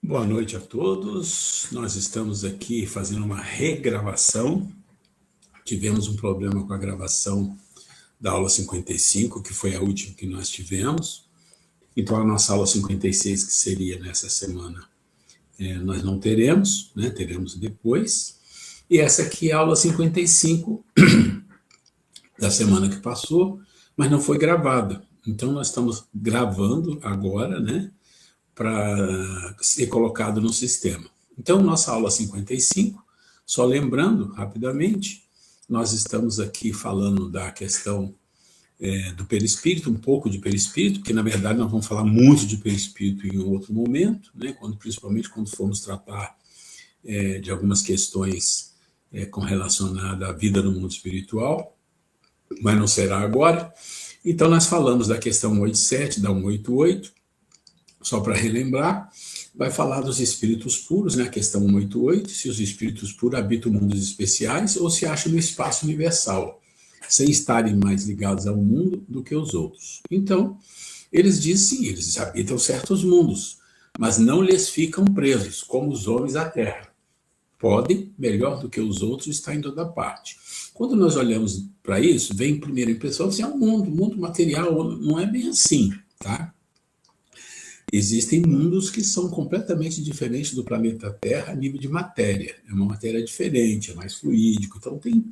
Boa noite a todos. Nós estamos aqui fazendo uma regravação. Tivemos um problema com a gravação da aula 55, que foi a última que nós tivemos. Então, a nossa aula 56, que seria nessa semana, nós não teremos, né? Teremos depois. E essa aqui é a aula 55 da semana que passou, mas não foi gravada. Então, nós estamos gravando agora, né? Para ser colocado no sistema. Então, nossa aula 55, só lembrando rapidamente, nós estamos aqui falando da questão do perispírito, um pouco de perispírito, que na verdade nós vamos falar muito de perispírito em outro momento, né, principalmente quando formos tratar de algumas questões relacionadas à vida no mundo espiritual, mas não será agora. Então, nós falamos da questão 187, da 188, só para relembrar, vai falar dos espíritos puros, né, a questão 188, se os espíritos puros habitam mundos especiais ou se acham no espaço universal, sem estarem mais ligados ao mundo do que os outros. Então, eles dizem sim, eles habitam certos mundos, mas não lhes ficam presos, como os homens à Terra. Podem, melhor do que os outros, estar em toda parte. Quando nós olhamos para isso, vem a primeira impressão, assim, é um mundo material, não é bem assim, tá? Existem mundos que são completamente diferentes do planeta Terra a nível de matéria. É uma matéria diferente, é mais fluídico. Então, tem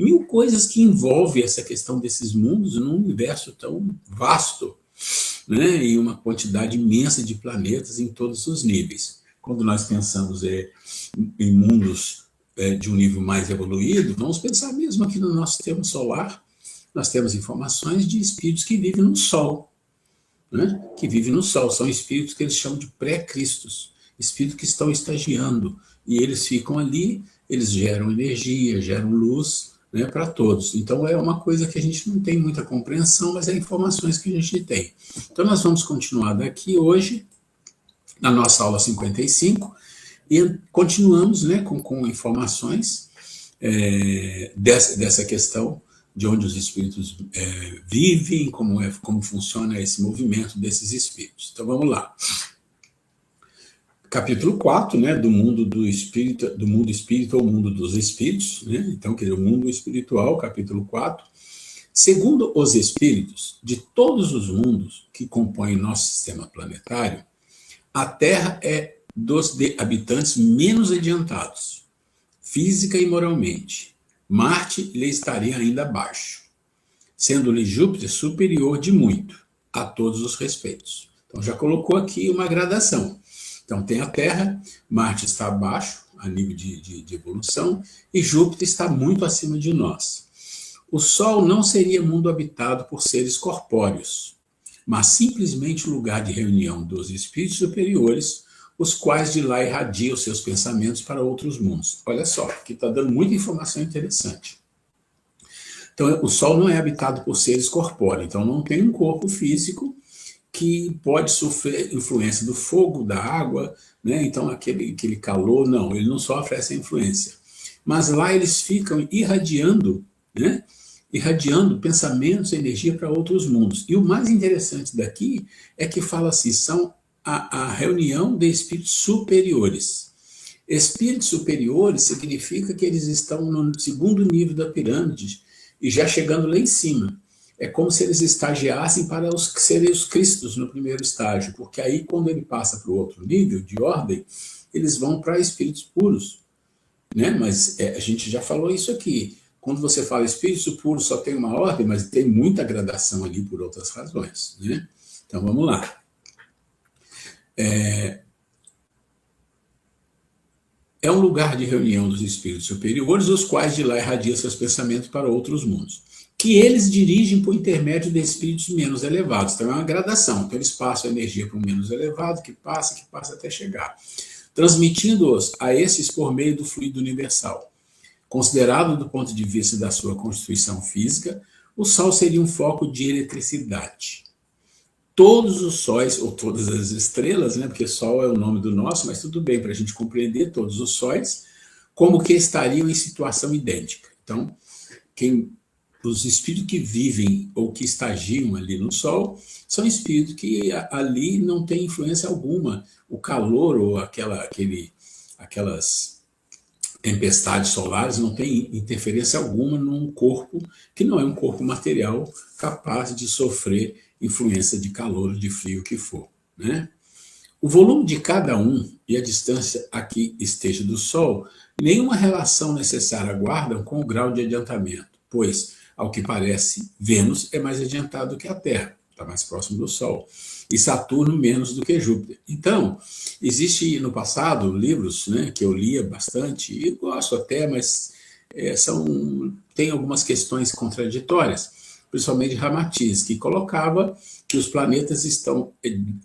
mil coisas que envolvem essa questão desses mundos num universo tão vasto, né? E uma quantidade imensa de planetas em todos os níveis. Quando nós pensamos em mundos de um nível mais evoluído, vamos pensar mesmo aqui no nosso sistema solar, nós temos informações de espíritos que vivem no Sol, né, que vivem no Sol, são espíritos que eles chamam de pré-cristos, espíritos que estão estagiando, e eles ficam ali, eles geram energia, geram luz, né, para todos. Então é uma coisa que a gente não tem muita compreensão, mas é informações que a gente tem. Então nós vamos continuar daqui hoje, na nossa aula 55, e continuamos, né, com informações dessa questão de onde os espíritos vivem, como funciona esse movimento desses espíritos. Então vamos lá. Capítulo 4, né, do mundo espírito ou mundo dos espíritos, né? Então, quer dizer, o mundo espiritual, capítulo 4. Segundo os espíritos, de todos os mundos que compõem nosso sistema planetário, a Terra é dos habitantes menos adiantados, física e moralmente. Marte lhe estaria ainda abaixo, sendo-lhe Júpiter superior de muito, a todos os respeitos. Então, já colocou aqui uma gradação. Então, tem a Terra, Marte está abaixo, a nível de evolução, e Júpiter está muito acima de nós. O Sol não seria mundo habitado por seres corpóreos, mas simplesmente lugar de reunião dos espíritos superiores, os quais de lá irradiam seus pensamentos para outros mundos. Olha só, aqui está dando muita informação interessante. Então, o Sol não é habitado por seres corpóreos, então não tem um corpo físico que pode sofrer influência do fogo, da água, né? Então aquele calor, não, ele não sofre essa influência. Mas lá eles ficam irradiando, né? Irradiando pensamentos, energia para outros mundos. E o mais interessante daqui é que fala assim, são a reunião de espíritos superiores. Espíritos superiores significa que eles estão no segundo nível da pirâmide e já chegando lá em cima. É como se eles estagiassem para serem os cristos no primeiro estágio, porque aí quando ele passa para o outro nível de ordem, eles vão para espíritos puros, né? Mas a gente já falou isso aqui. Quando você fala espírito puro, só tem uma ordem, mas tem muita gradação ali por outras razões, né? Então vamos lá. É um lugar de reunião dos espíritos superiores, os quais de lá irradiam seus pensamentos para outros mundos, que eles dirigem por intermédio de espíritos menos elevados. Então é uma gradação, então eles passam a energia para o menos elevado, que passa até chegar, transmitindo-os a esses por meio do fluido universal. Considerado do ponto de vista da sua constituição física, o Sol seria um foco de eletricidade. Todos os sóis, ou todas as estrelas, né, porque Sol é o nome do nosso, mas tudo bem, para a gente compreender todos os sóis, como que estariam em situação idêntica. Então, quem os espíritos que vivem ou que estagiam ali no Sol são espíritos que ali não tem influência alguma. O calor ou aquelas tempestades solares não tem interferência alguma num corpo que não é um corpo material capaz de sofrer influência de calor ou de frio que for, né? O volume de cada um e a distância a que esteja do Sol, nenhuma relação necessária guardam com o grau de adiantamento, pois, ao que parece, Vênus é mais adiantado que a Terra, está mais próximo do Sol, e Saturno menos do que Júpiter. Então, existe no passado livros, né, que eu lia bastante, e gosto até, mas tem algumas questões contraditórias, principalmente Ramatiz, que colocava que os planetas estão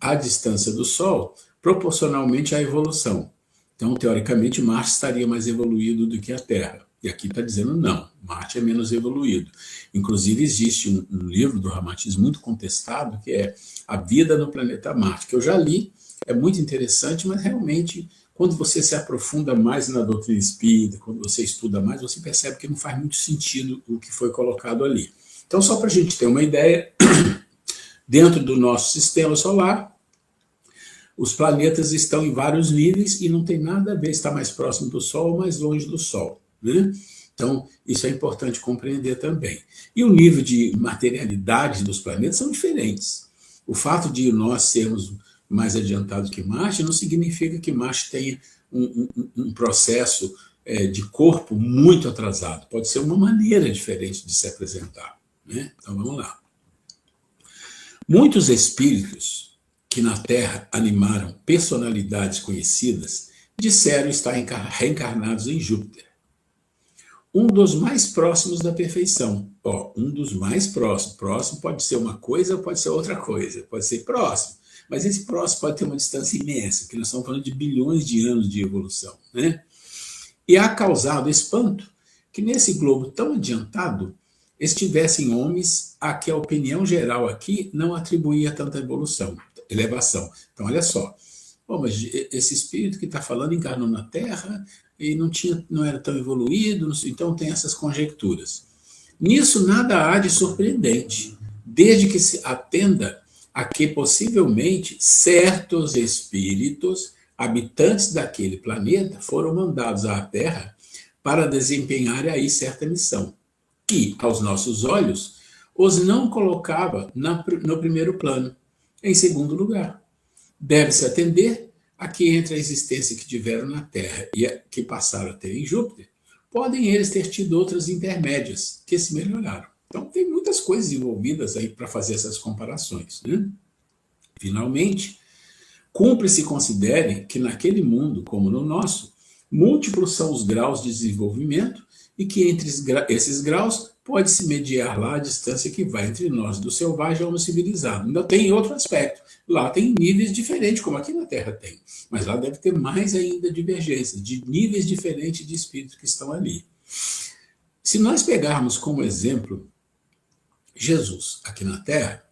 à distância do Sol proporcionalmente à evolução. Então, teoricamente, Marte estaria mais evoluído do que a Terra. E aqui está dizendo não, Marte é menos evoluído. Inclusive, existe um livro do Ramatiz muito contestado, que é A Vida no Planeta Marte, que eu já li, é muito interessante, mas realmente, quando você se aprofunda mais na doutrina espírita, quando você estuda mais, você percebe que não faz muito sentido o que foi colocado ali. Então, só para a gente ter uma ideia, dentro do nosso sistema solar, os planetas estão em vários níveis e não tem nada a ver estar mais próximo do Sol ou mais longe do Sol, né? Então, isso é importante compreender também. E o nível de materialidade dos planetas são diferentes. O fato de nós sermos mais adiantados que Marte não significa que Marte tenha um processo de corpo muito atrasado. Pode ser uma maneira diferente de se apresentar, né? Então, vamos lá. Muitos espíritos que na Terra animaram personalidades conhecidas disseram estar reencarnados em Júpiter, um dos mais próximos da perfeição. Um dos mais próximos. Próximo pode ser uma coisa ou pode ser outra coisa. Pode ser próximo. Mas esse próximo pode ter uma distância imensa, porque nós estamos falando de bilhões de anos de evolução, né? E há causado espanto que nesse globo tão adiantado estivessem homens a que a opinião geral aqui não atribuía tanta elevação. Então, olha só. Mas esse espírito que está falando encarnou na Terra e não era tão evoluído, então tem essas conjecturas. Nisso nada há de surpreendente, desde que se atenda a que possivelmente certos espíritos habitantes daquele planeta foram mandados à Terra para desempenhar aí certa missão, que, aos nossos olhos, os não colocava no primeiro plano. Em segundo lugar, deve-se atender a que entre a existência que tiveram na Terra e a que passaram a ter em Júpiter, podem eles ter tido outras intermédias que se melhoraram. Então, tem muitas coisas envolvidas aí para fazer essas comparações, né? Finalmente, cumpre-se considere que naquele mundo, como no nosso, múltiplos são os graus de desenvolvimento e que entre esses graus pode-se mediar lá a distância que vai entre nós, do selvagem ao no civilizado. Ainda tem outro aspecto. Lá tem níveis diferentes, como aqui na Terra tem. Mas lá deve ter mais ainda divergências, de níveis diferentes de espíritos que estão ali. Se nós pegarmos como exemplo Jesus aqui na Terra,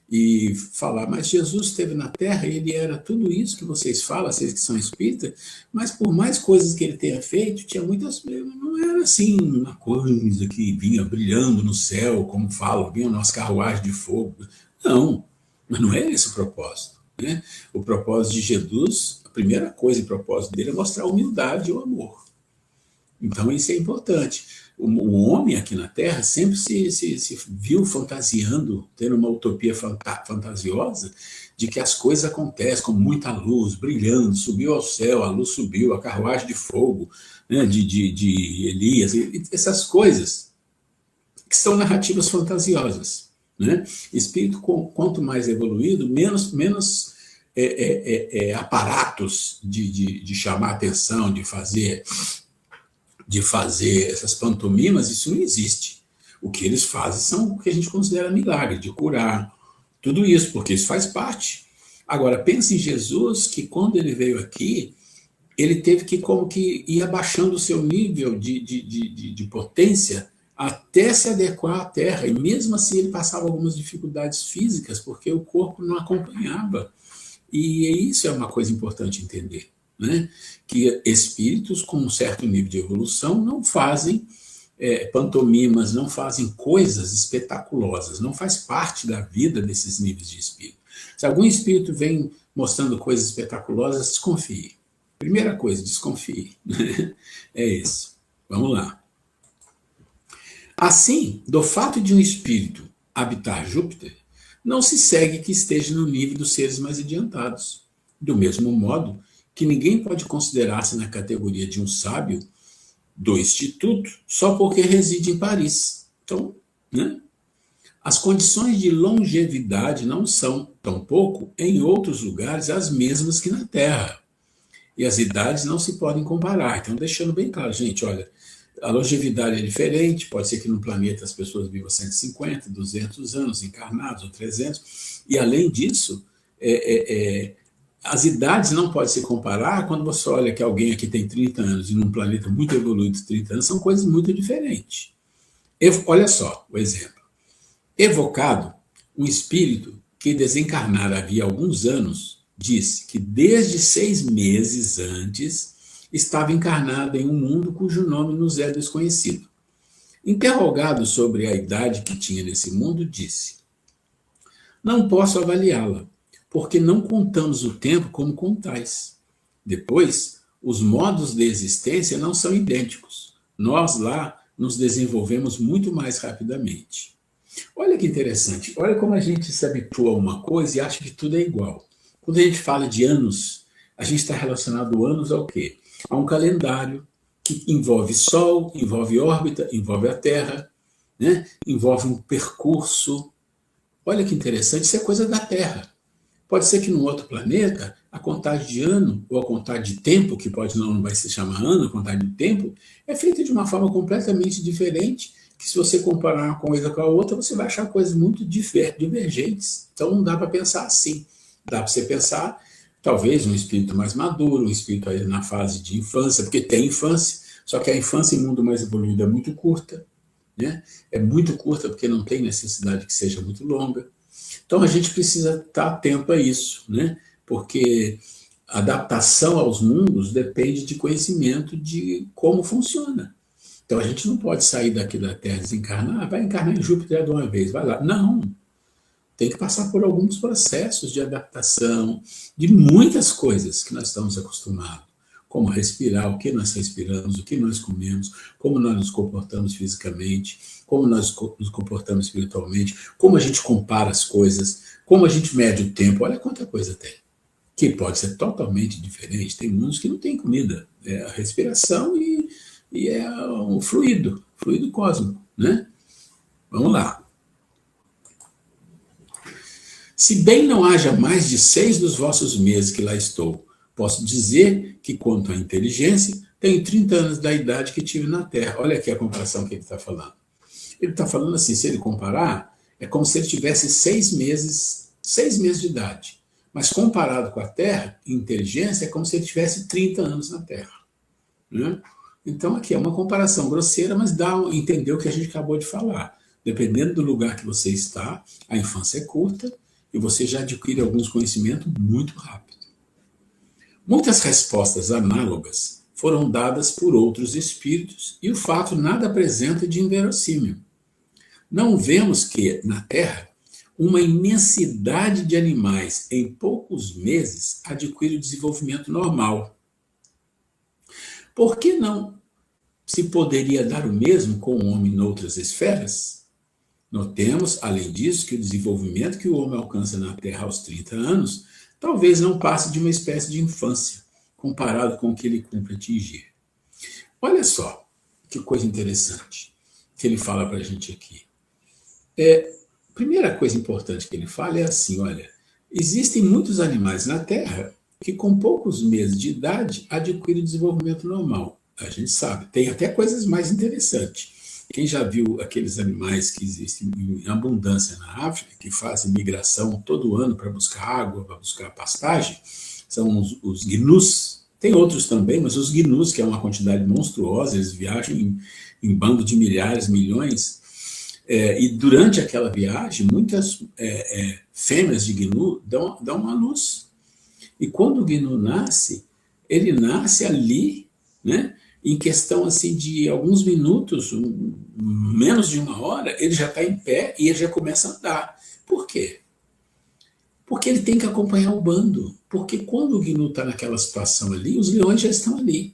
e falar, mas Jesus esteve na Terra e ele era tudo isso que vocês falam, vocês que são espíritas, mas por mais coisas que ele tenha feito, tinha muitas, não era assim uma coisa que vinha brilhando no céu, como falam, vinha umas carruagens de fogo. Não, mas não é esse o propósito, né? O propósito de Jesus, a primeira coisa e propósito dele é mostrar a humildade e o amor. Então isso é importante. O homem aqui na Terra sempre se viu fantasiando, tendo uma utopia fantasiosa de que as coisas acontecem com muita luz, brilhando, subiu ao céu, a luz subiu, a carruagem de fogo, né, de Elias, essas coisas que são narrativas fantasiosas, né? Espírito, quanto mais evoluído, menos aparatos de chamar atenção, de fazer essas pantomimas, isso não existe. O que eles fazem são o que a gente considera milagre, de curar, tudo isso, porque isso faz parte. Agora, pense em Jesus, que quando ele veio aqui, ele teve que como que ir abaixando o seu nível de potência até se adequar à Terra, e mesmo assim ele passava algumas dificuldades físicas, porque o corpo não acompanhava. E isso é uma coisa importante entender, né? Que espíritos com um certo nível de evolução não fazem pantomimas, não fazem coisas espetaculosas, não faz parte da vida desses níveis de espírito. Se algum espírito vem mostrando coisas espetaculosas, desconfie. Primeira coisa, desconfie. É isso. Vamos lá. Assim, do fato de um espírito habitar Júpiter, não se segue que esteja no nível dos seres mais adiantados. Do mesmo modo que ninguém pode considerar-se na categoria de um sábio do Instituto só porque reside em Paris. Então, né? As condições de longevidade não são, tampouco, em outros lugares, as mesmas que na Terra. E as idades não se podem comparar. Então, deixando bem claro, gente, olha, a longevidade é diferente, pode ser que no planeta as pessoas vivam 150, 200 anos encarnados, ou 300, e além disso, as idades não podem se comparar quando você olha que alguém aqui tem 30 anos e num planeta muito evoluído, 30 anos, são coisas muito diferentes. Olha só o exemplo. Evocado, um espírito que desencarnara havia alguns anos, disse que desde 6 meses antes estava encarnado em um mundo cujo nome nos é desconhecido. Interrogado sobre a idade que tinha nesse mundo, disse: não posso avaliá-la, porque não contamos o tempo como contais. Depois, os modos de existência não são idênticos. Nós lá nos desenvolvemos muito mais rapidamente. Olha que interessante, olha como a gente se habitua a uma coisa e acha que tudo é igual. Quando a gente fala de anos, a gente está relacionado anos ao quê? A um calendário que envolve Sol, envolve órbita, envolve a Terra, né? Envolve um percurso. Olha que interessante, isso é coisa da Terra. Pode ser que num outro planeta, a contagem de ano, ou a contagem de tempo, que pode não vai se chamar ano, a contagem de tempo, é feita de uma forma completamente diferente, que se você comparar uma coisa com a outra, você vai achar coisas muito divergentes. Então não dá para pensar assim. Dá para você pensar, talvez, um espírito mais maduro, um espírito aí na fase de infância, porque tem infância, só que a infância em mundo mais evoluído é muito curta, né? É muito curta porque não tem necessidade que seja muito longa. Então a gente precisa estar atento a isso, né? Porque a adaptação aos mundos depende de conhecimento de como funciona. Então a gente não pode sair daqui da Terra e desencarnar, vai encarnar em Júpiter de uma vez, vai lá. Não, tem que passar por alguns processos de adaptação, de muitas coisas que nós estamos acostumados. Como respirar, o que nós respiramos, o que nós comemos, como nós nos comportamos fisicamente, como nós nos comportamos espiritualmente, como a gente compara as coisas, como a gente mede o tempo. Olha quanta coisa tem, que pode ser totalmente diferente. Tem mundos que não tem comida, é a respiração e é um fluido cósmico, né? Vamos lá. Se bem não haja mais de 6 dos vossos meses que lá estou, posso dizer que, quanto à inteligência, tenho 30 anos da idade que tive na Terra. Olha aqui a comparação que ele está falando. Ele está falando assim, se ele comparar, é como se ele tivesse 6 meses de idade. Mas comparado com a Terra, em inteligência, é como se ele tivesse 30 anos na Terra. Né? Então, aqui é uma comparação grosseira, mas dá a entender o que a gente acabou de falar. Dependendo do lugar que você está, a infância é curta e você já adquire alguns conhecimentos muito rápido. Muitas respostas análogas foram dadas por outros espíritos e o fato nada apresenta de inverossímil. Não vemos que, na Terra, uma imensidade de animais em poucos meses adquire o desenvolvimento normal. Por que não se poderia dar o mesmo com o homem noutras esferas? Notemos, além disso, que o desenvolvimento que o homem alcança na Terra aos 30 anos talvez não passe de uma espécie de infância, comparado com o que ele cumpre atingir. Olha só que coisa interessante que ele fala para a gente aqui. Primeira coisa importante que ele fala é assim, olha, existem muitos animais na Terra que com poucos meses de idade adquirem o desenvolvimento normal. A gente sabe, tem até coisas mais interessantes. Quem já viu aqueles animais que existem em abundância na África, que fazem migração todo ano para buscar água, para buscar pastagem, são os gnus. Tem outros também, mas os gnus, que é uma quantidade monstruosa, eles viajam em bando de milhares, milhões, e durante aquela viagem, muitas fêmeas de gnu dão à luz. E quando o gnu nasce, ele nasce ali, né? em questão assim de alguns minutos, menos de uma hora, ele já está em pé e ele já começa a andar. Por quê? Porque ele tem que acompanhar o bando. Porque quando o gnu está naquela situação ali, os leões já estão ali.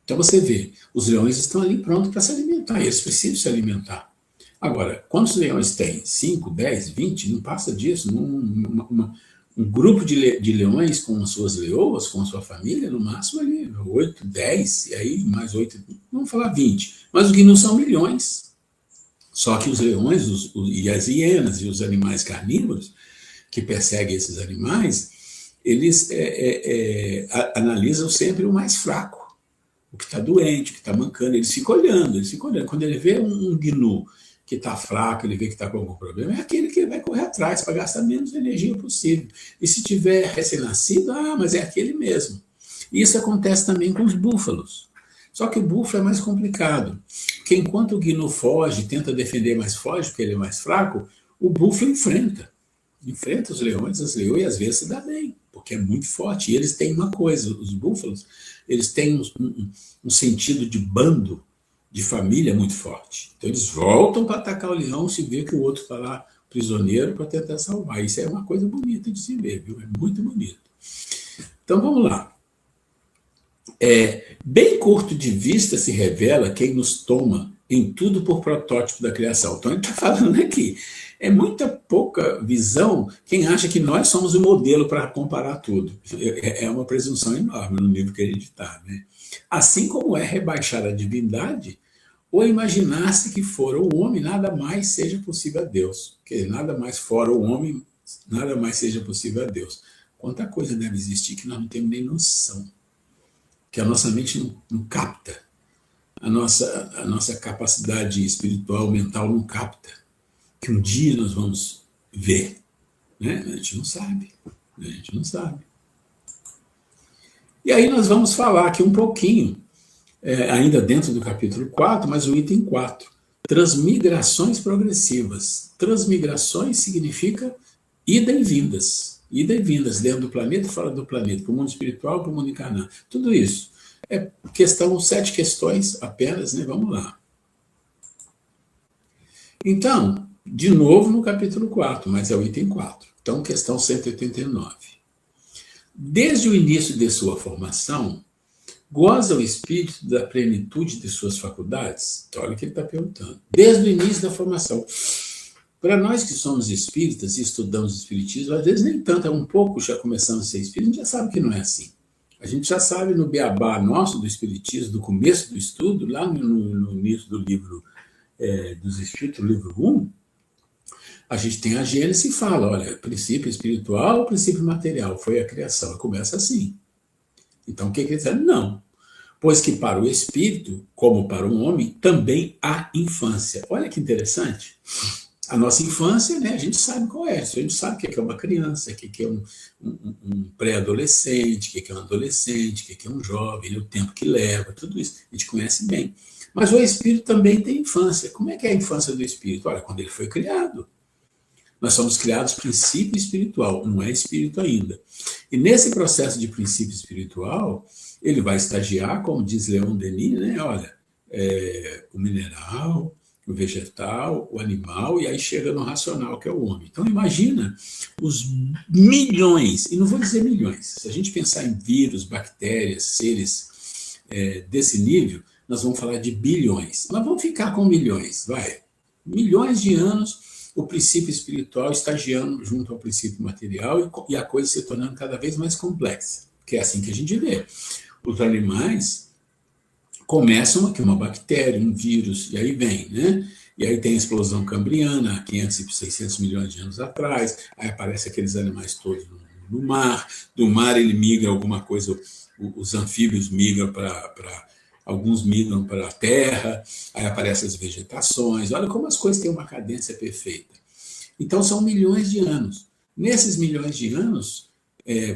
Então você vê, os leões estão ali prontos para se alimentar, e eles precisam se alimentar. Agora, quantos leões tem? 5, 10, 20? Não passa disso. Um grupo de leões com as suas leoas, com a sua família, no máximo ali, 8, 10, e aí mais 8, vamos falar 20. Mas o gnu são milhões. Só que os leões e as hienas e os animais carnívoros que perseguem esses animais, eles analisam sempre o mais fraco, o que está doente, o que está mancando. Eles ficam olhando, Quando ele vê um gnu que está fraco, ele vê que está com algum problema, é aquele que ele vai correr atrás para gastar menos energia possível. E se tiver recém-nascido, mas é aquele mesmo. Isso acontece também com os búfalos. Só que o búfalo é mais complicado, porque enquanto o gnu foge, tenta defender, mas foge porque ele é mais fraco, o búfalo enfrenta os leões, as leoas, e às vezes se dá bem, porque é muito forte. E eles têm uma coisa, os búfalos, eles têm um sentido de bando, de família muito forte. Então eles voltam para atacar o leão se vê que o outro está lá prisioneiro para tentar salvar. Isso é uma coisa bonita de se ver, viu? É muito bonito. Então vamos lá. Bem curto de vista se revela quem nos toma em tudo por protótipo da criação. Então, a gente está falando aqui, é muita pouca visão quem acha que nós somos o modelo para comparar tudo. É uma presunção enorme no nível que a gente está. Né? Assim como é rebaixar a divindade ou imaginar-se que fora o homem, nada mais seja possível a Deus. Que nada mais fora o homem, nada mais seja possível a Deus. Quanta coisa deve existir que nós não temos nem noção. Que a nossa mente não capta. A nossa capacidade espiritual, mental não capta, que um dia nós vamos ver. Né? A gente não sabe. E aí nós vamos falar aqui um pouquinho, ainda dentro do capítulo 4, mas o item 4, transmigrações progressivas. Transmigrações significa ida e vindas. Ida e vindas, dentro do planeta e fora do planeta, para o mundo espiritual, para o mundo encarnado. Tudo isso. 7 questões apenas, né? Vamos lá. Então, de novo no capítulo 4, mas é o item 4. Então, questão 189. Desde o início de sua formação, goza o espírito da plenitude de suas faculdades? Então, olha o que ele está perguntando. Desde o início da formação. Para nós que somos espíritas e estudamos espiritismo, às vezes nem tanto, é um pouco já começando a ser espírita, a gente já sabe que não é assim. A gente já sabe no beabá nosso do Espiritismo, do começo do estudo, lá no início do livro dos Espíritos, livro 1, a gente tem a Gênesis e fala, olha, princípio espiritual, princípio material, foi a criação, começa assim. Então o que ele diz? Não, pois que para o espírito, como para um homem, também há infância. Olha que interessante. A nossa infância, né, a gente sabe qual é. A gente sabe o que é uma criança, o que é um pré-adolescente, o que é um adolescente, o que é um jovem, o tempo que leva, tudo isso. A gente conhece bem. Mas o espírito também tem infância. Como é que é a infância do espírito? Olha, quando ele foi criado. Nós somos criados princípio espiritual, não é espírito ainda. E nesse processo de princípio espiritual, ele vai estagiar, como diz Leon Denis, né? Olha, o mineral, o vegetal, o animal, e aí chega no racional, que é o homem. Então imagina os milhões, e não vou dizer milhões, se a gente pensar em vírus, bactérias, seres desse nível, nós vamos falar de bilhões. Mas vamos ficar com milhões, vai. Milhões de anos, o princípio espiritual estagiando junto ao princípio material e a coisa se tornando cada vez mais complexa, que é assim que a gente vê. Os animais começam aqui uma bactéria, um vírus, e aí vem, né? E aí tem a explosão cambriana, há 500 e 600 milhões de anos atrás, aí aparecem aqueles animais todos no mar, do mar ele migra alguma coisa, os anfíbios migram alguns migram para a terra, aí aparecem as vegetações, olha como as coisas têm uma cadência perfeita. Então são milhões de anos. Nesses milhões de anos,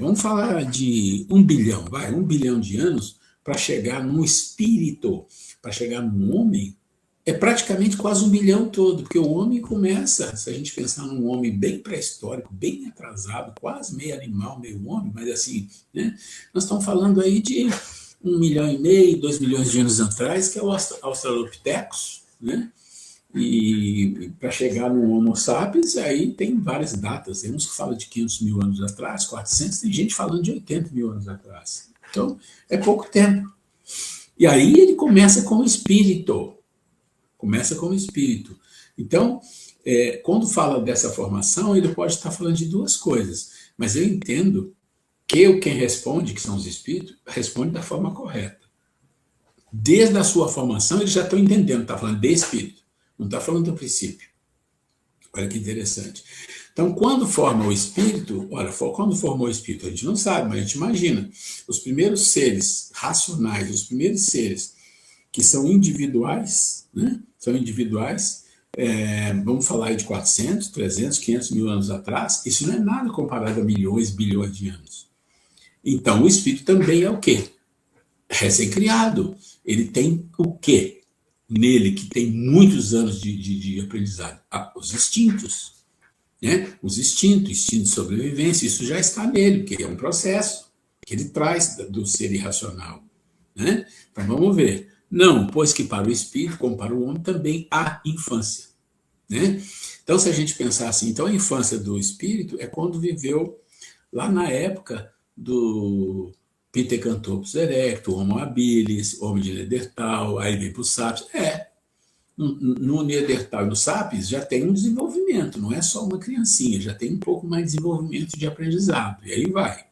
vamos falar de 1 bilhão, 1 bilhão de anos, para chegar num espírito, para chegar num homem, é praticamente quase 1 bilhão todo, porque o homem começa, se a gente pensar num homem bem pré-histórico, bem atrasado, quase meio animal, meio homem, mas assim, né? Nós estamos falando aí de 1,5 milhão, 2 milhões de anos atrás, que é o Australopithecus, né? E para chegar no Homo sapiens, aí tem várias datas. Tem uns que falam de 500 mil anos atrás, 400, tem gente falando de 80 mil anos atrás. Então, é pouco tempo. E aí ele começa com o espírito. Começa com o espírito. Então, quando fala dessa formação, ele pode estar falando de duas coisas. Mas eu entendo que quem responde, que são os espíritos, responde da forma correta. Desde a sua formação, eles já estão entendendo, está falando de espírito, não está falando do princípio. Olha que interessante. Então, quando forma o espírito, quando formou o espírito, a gente não sabe, mas a gente imagina. Os primeiros seres racionais, os primeiros seres que são individuais, né? São individuais, vamos falar aí de 400, 300, 500 mil anos atrás, isso não é nada comparado a milhões, bilhões de anos. Então, o espírito também é o quê? Recém-criado. Ele tem o quê? Nele, que tem muitos anos de aprendizado? Os instintos. Né? Os instintos, instinto de sobrevivência, isso já está nele, porque é um processo que ele traz do ser irracional. Né? Então, vamos ver. Não, pois que para o espírito, como para o homem, também há infância. Né? Então, se a gente pensar assim, então a infância do espírito é quando viveu lá na época do Pithecanthropus erectus, Homo habilis, Homem de Neandertal, aí vem para os sapiens. No Neandertal e no sapiens já tem um desenvolvimento, não é só uma criancinha, já tem um pouco mais de desenvolvimento de aprendizado, e aí vai.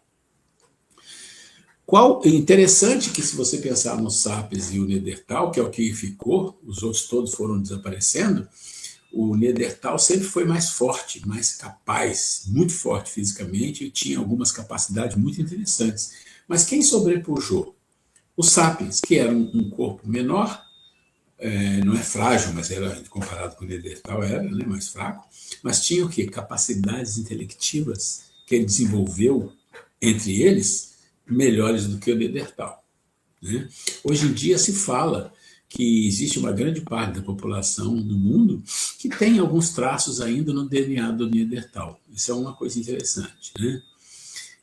Interessante que se você pensar no sapiens e o Neandertal, que é o que ficou, os outros todos foram desaparecendo, o Neandertal sempre foi mais forte, mais capaz, muito forte fisicamente, e tinha algumas capacidades muito interessantes. Mas quem sobrepujou? Os sapiens, que era um corpo menor, não é frágil, mas era, comparado com o Neandertal, era, né, mais fraco, mas tinha o quê? Capacidades intelectivas que ele desenvolveu, entre eles, melhores do que o Neandertal. Né? Hoje em dia se fala que existe uma grande parte da população no mundo que tem alguns traços ainda no DNA do Neandertal. Isso é uma coisa interessante. Né?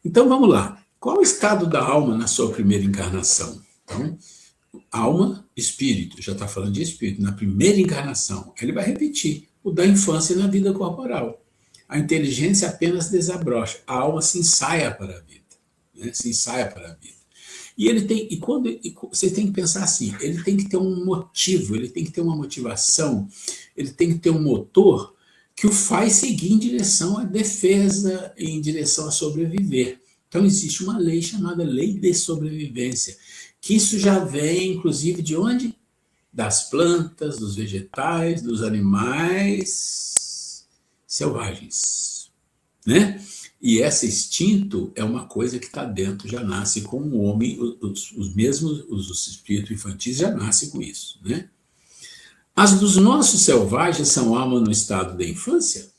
Então vamos lá. Qual o estado da alma na sua primeira encarnação? Então, alma, espírito, já está falando de espírito, na primeira encarnação. Ele vai repetir o da infância na vida corporal. A inteligência apenas desabrocha, a alma se ensaia para a vida. Né? Se ensaia para a vida. E ele tem, você tem que pensar assim, ele tem que ter um motivo, ele tem que ter uma motivação, ele tem que ter um motor que o faz seguir em direção à defesa, em direção a sobreviver. Então existe uma lei chamada lei de sobrevivência, que isso já vem, inclusive, de onde? Das plantas, dos vegetais, dos animais selvagens, né? E esse instinto é uma coisa que está dentro, já nasce com o homem, os espíritos infantis já nascem com isso, né? As dos nossos selvagens são almas no estado da infância?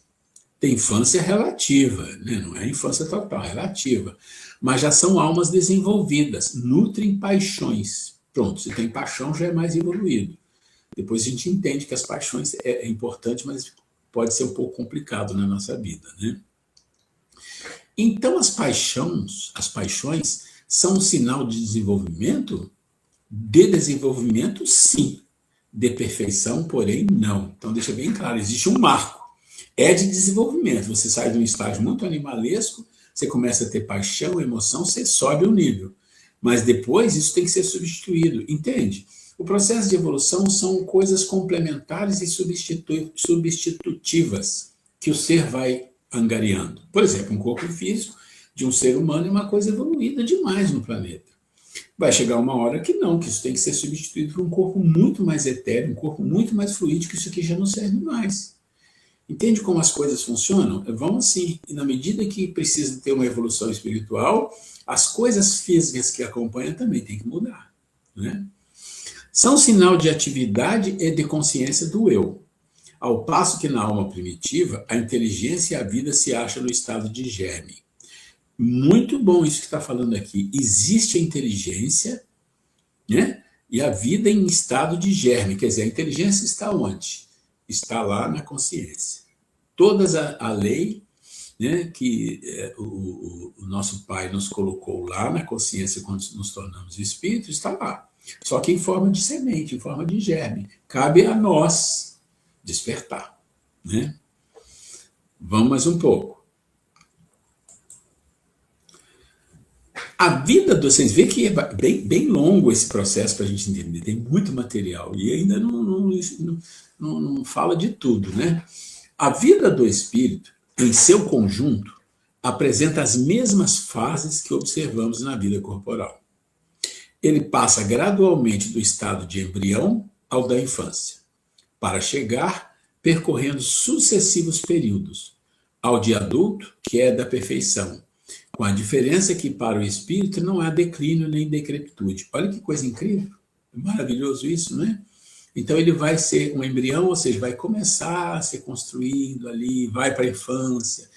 Tem infância relativa, né? Não é infância total, relativa. Mas já são almas desenvolvidas, nutrem paixões. Pronto, se tem paixão já é mais evoluído. Depois a gente entende que as paixões é importante, mas pode ser um pouco complicado na nossa vida, né? Então as paixões são um sinal de desenvolvimento? De desenvolvimento, sim. De perfeição, porém, não. Então deixa bem claro, existe um marco. É de desenvolvimento. Você sai de um estágio muito animalesco, você começa a ter paixão, emoção, você sobe o nível. Mas depois isso tem que ser substituído, entende? O processo de evolução são coisas complementares e substitutivas que o ser vai angariando. Por exemplo, um corpo físico de um ser humano é uma coisa evoluída demais no planeta. Vai chegar uma hora que não, que isso tem que ser substituído por um corpo muito mais etéreo, um corpo muito mais fluídico, que isso aqui já não serve mais. Entende como as coisas funcionam? Vão assim, e na medida que precisa ter uma evolução espiritual, as coisas físicas que acompanham também têm que mudar. Né? São sinal de atividade e de consciência do eu. Ao passo que na alma primitiva, a inteligência e a vida se acham no estado de germe. Muito bom isso que está falando aqui. Existe a inteligência, né? E a vida em estado de germe. Quer dizer, a inteligência está onde? Está lá na consciência. Toda a lei né, que o nosso Pai nos colocou lá na consciência quando nos tornamos espírito, está lá. Só que em forma de semente, em forma de germe. Cabe a nós despertar. Né? Vamos mais um pouco. A vida do... Vocês veem que é bem longo esse processo para a gente entender. Tem muito material e ainda não fala de tudo. Né? A vida do espírito, em seu conjunto, apresenta as mesmas fases que observamos na vida corporal. Ele passa gradualmente do estado de embrião ao da infância, para chegar percorrendo sucessivos períodos, ao de adulto, que é da perfeição, com a diferença que para o espírito não há declínio nem decrepitude. Olha que coisa incrível, maravilhoso isso, não é? Então ele vai ser um embrião, ou seja, vai começar a ser construído ali, vai para a infância,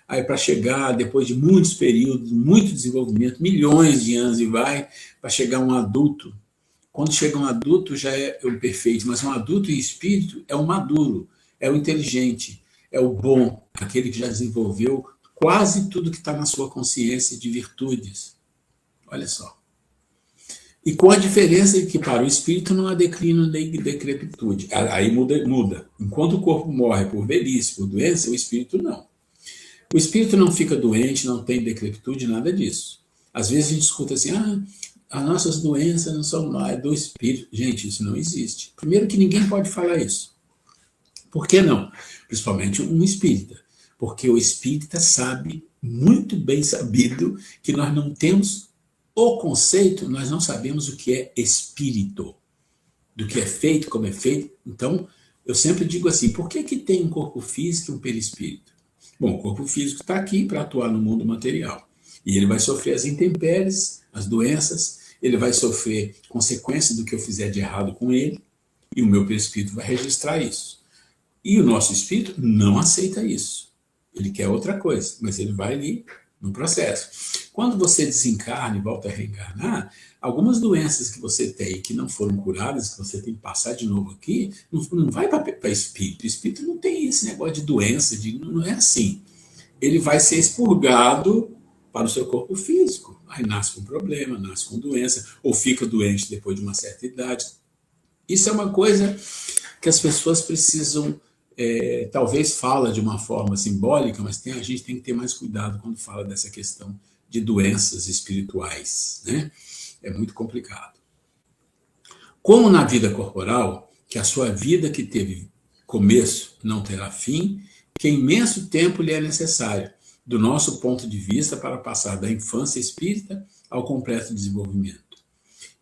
aí para chegar, depois de muitos períodos, muito desenvolvimento, milhões de anos, e vai para chegar um adulto. Quando chega um adulto já é o perfeito, mas um adulto em espírito é o maduro, é o inteligente, é o bom, aquele que já desenvolveu quase tudo que está na sua consciência de virtudes. Olha só. E com a diferença de que para o espírito não há declínio nem decrepitude. Aí muda. Enquanto o corpo morre por velhice, por doença, o espírito não. O espírito não fica doente, não tem decrepitude, nada disso. Às vezes a gente escuta assim, as nossas doenças não são mais do espírito. Gente, isso não existe. Primeiro que ninguém pode falar isso. Por que não? Principalmente um espírita. Porque o espírita sabe, muito bem sabido, que nós não temos o conceito, nós não sabemos o que é espírito, do que é feito, como é feito. Então, eu sempre digo assim, por que tem um corpo físico e um perispírito? Bom, o corpo físico está aqui para atuar no mundo material. E ele vai sofrer as intempéries, as doenças, ele vai sofrer consequências do que eu fizer de errado com ele, e o meu perispírito vai registrar isso. E o nosso espírito não aceita isso. Ele quer outra coisa, mas ele vai ali no processo. Quando você desencarna e volta a reencarnar, algumas doenças que você tem que não foram curadas, que você tem que passar de novo aqui, não vai para espírito. O espírito não tem esse negócio de doença, não é assim. Ele vai ser expurgado para o seu corpo físico. Aí nasce com problema, nasce com doença, ou fica doente depois de uma certa idade. Isso é uma coisa que as pessoas precisam, talvez fala de uma forma simbólica, mas a gente tem que ter mais cuidado quando fala dessa questão de doenças espirituais, né? É muito complicado. Como na vida corporal, que a sua vida que teve começo não terá fim, que imenso tempo lhe é necessário, do nosso ponto de vista, para passar da infância espírita ao completo desenvolvimento.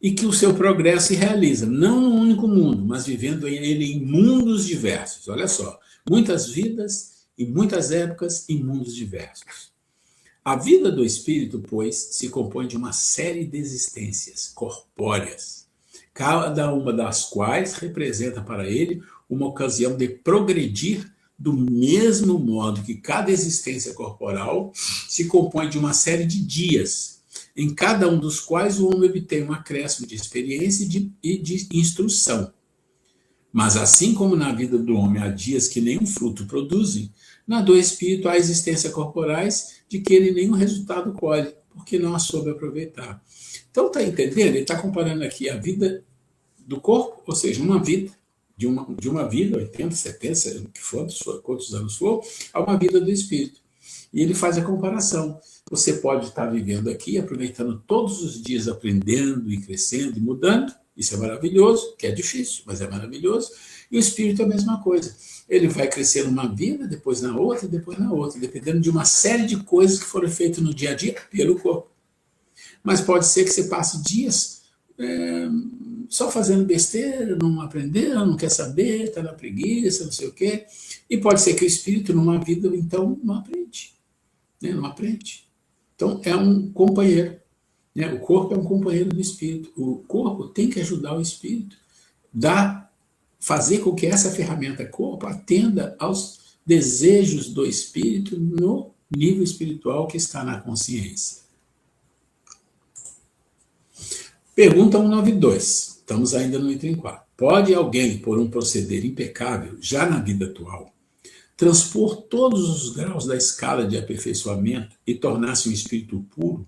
E que o seu progresso se realiza, não num único mundo, mas vivendo ele em mundos diversos. Olha só, muitas vidas, em muitas épocas, em mundos diversos. A vida do espírito, pois, se compõe de uma série de existências corpóreas, cada uma das quais representa para ele uma ocasião de progredir do mesmo modo que cada existência corporal se compõe de uma série de dias, em cada um dos quais o homem obtém um acréscimo de experiência e de instrução. Mas assim como na vida do homem há dias que nenhum fruto produzem, na do espírito há existências corporais de que ele nenhum resultado colhe, porque não a soube aproveitar. Então, está entendendo? Ele está comparando aqui a vida do corpo, ou seja, uma vida, de uma vida, 80, 70, o que for, quantos anos for, a uma vida do espírito. E ele faz a comparação. Você pode estar vivendo aqui, aproveitando todos os dias, aprendendo e crescendo e mudando. Isso é maravilhoso, que é difícil, mas é maravilhoso. E o espírito é a mesma coisa. Ele vai crescer numa vida, depois na outra, depois na outra, dependendo de uma série de coisas que foram feitas no dia a dia pelo corpo. Mas pode ser que você passe dias só fazendo besteira, não aprendendo, não quer saber, está na preguiça, não sei o quê. E pode ser que o espírito, numa vida, então, não aprende. Né? Não aprende. Então, é um companheiro. Né? O corpo é um companheiro do espírito. O corpo tem que ajudar o espírito. Fazer com que essa ferramenta corpo atenda aos desejos do espírito no nível espiritual que está na consciência. Pergunta 192. Estamos ainda no item 4. Pode alguém, por um proceder impecável, já na vida atual, transpor todos os graus da escala de aperfeiçoamento e tornar-se um espírito puro,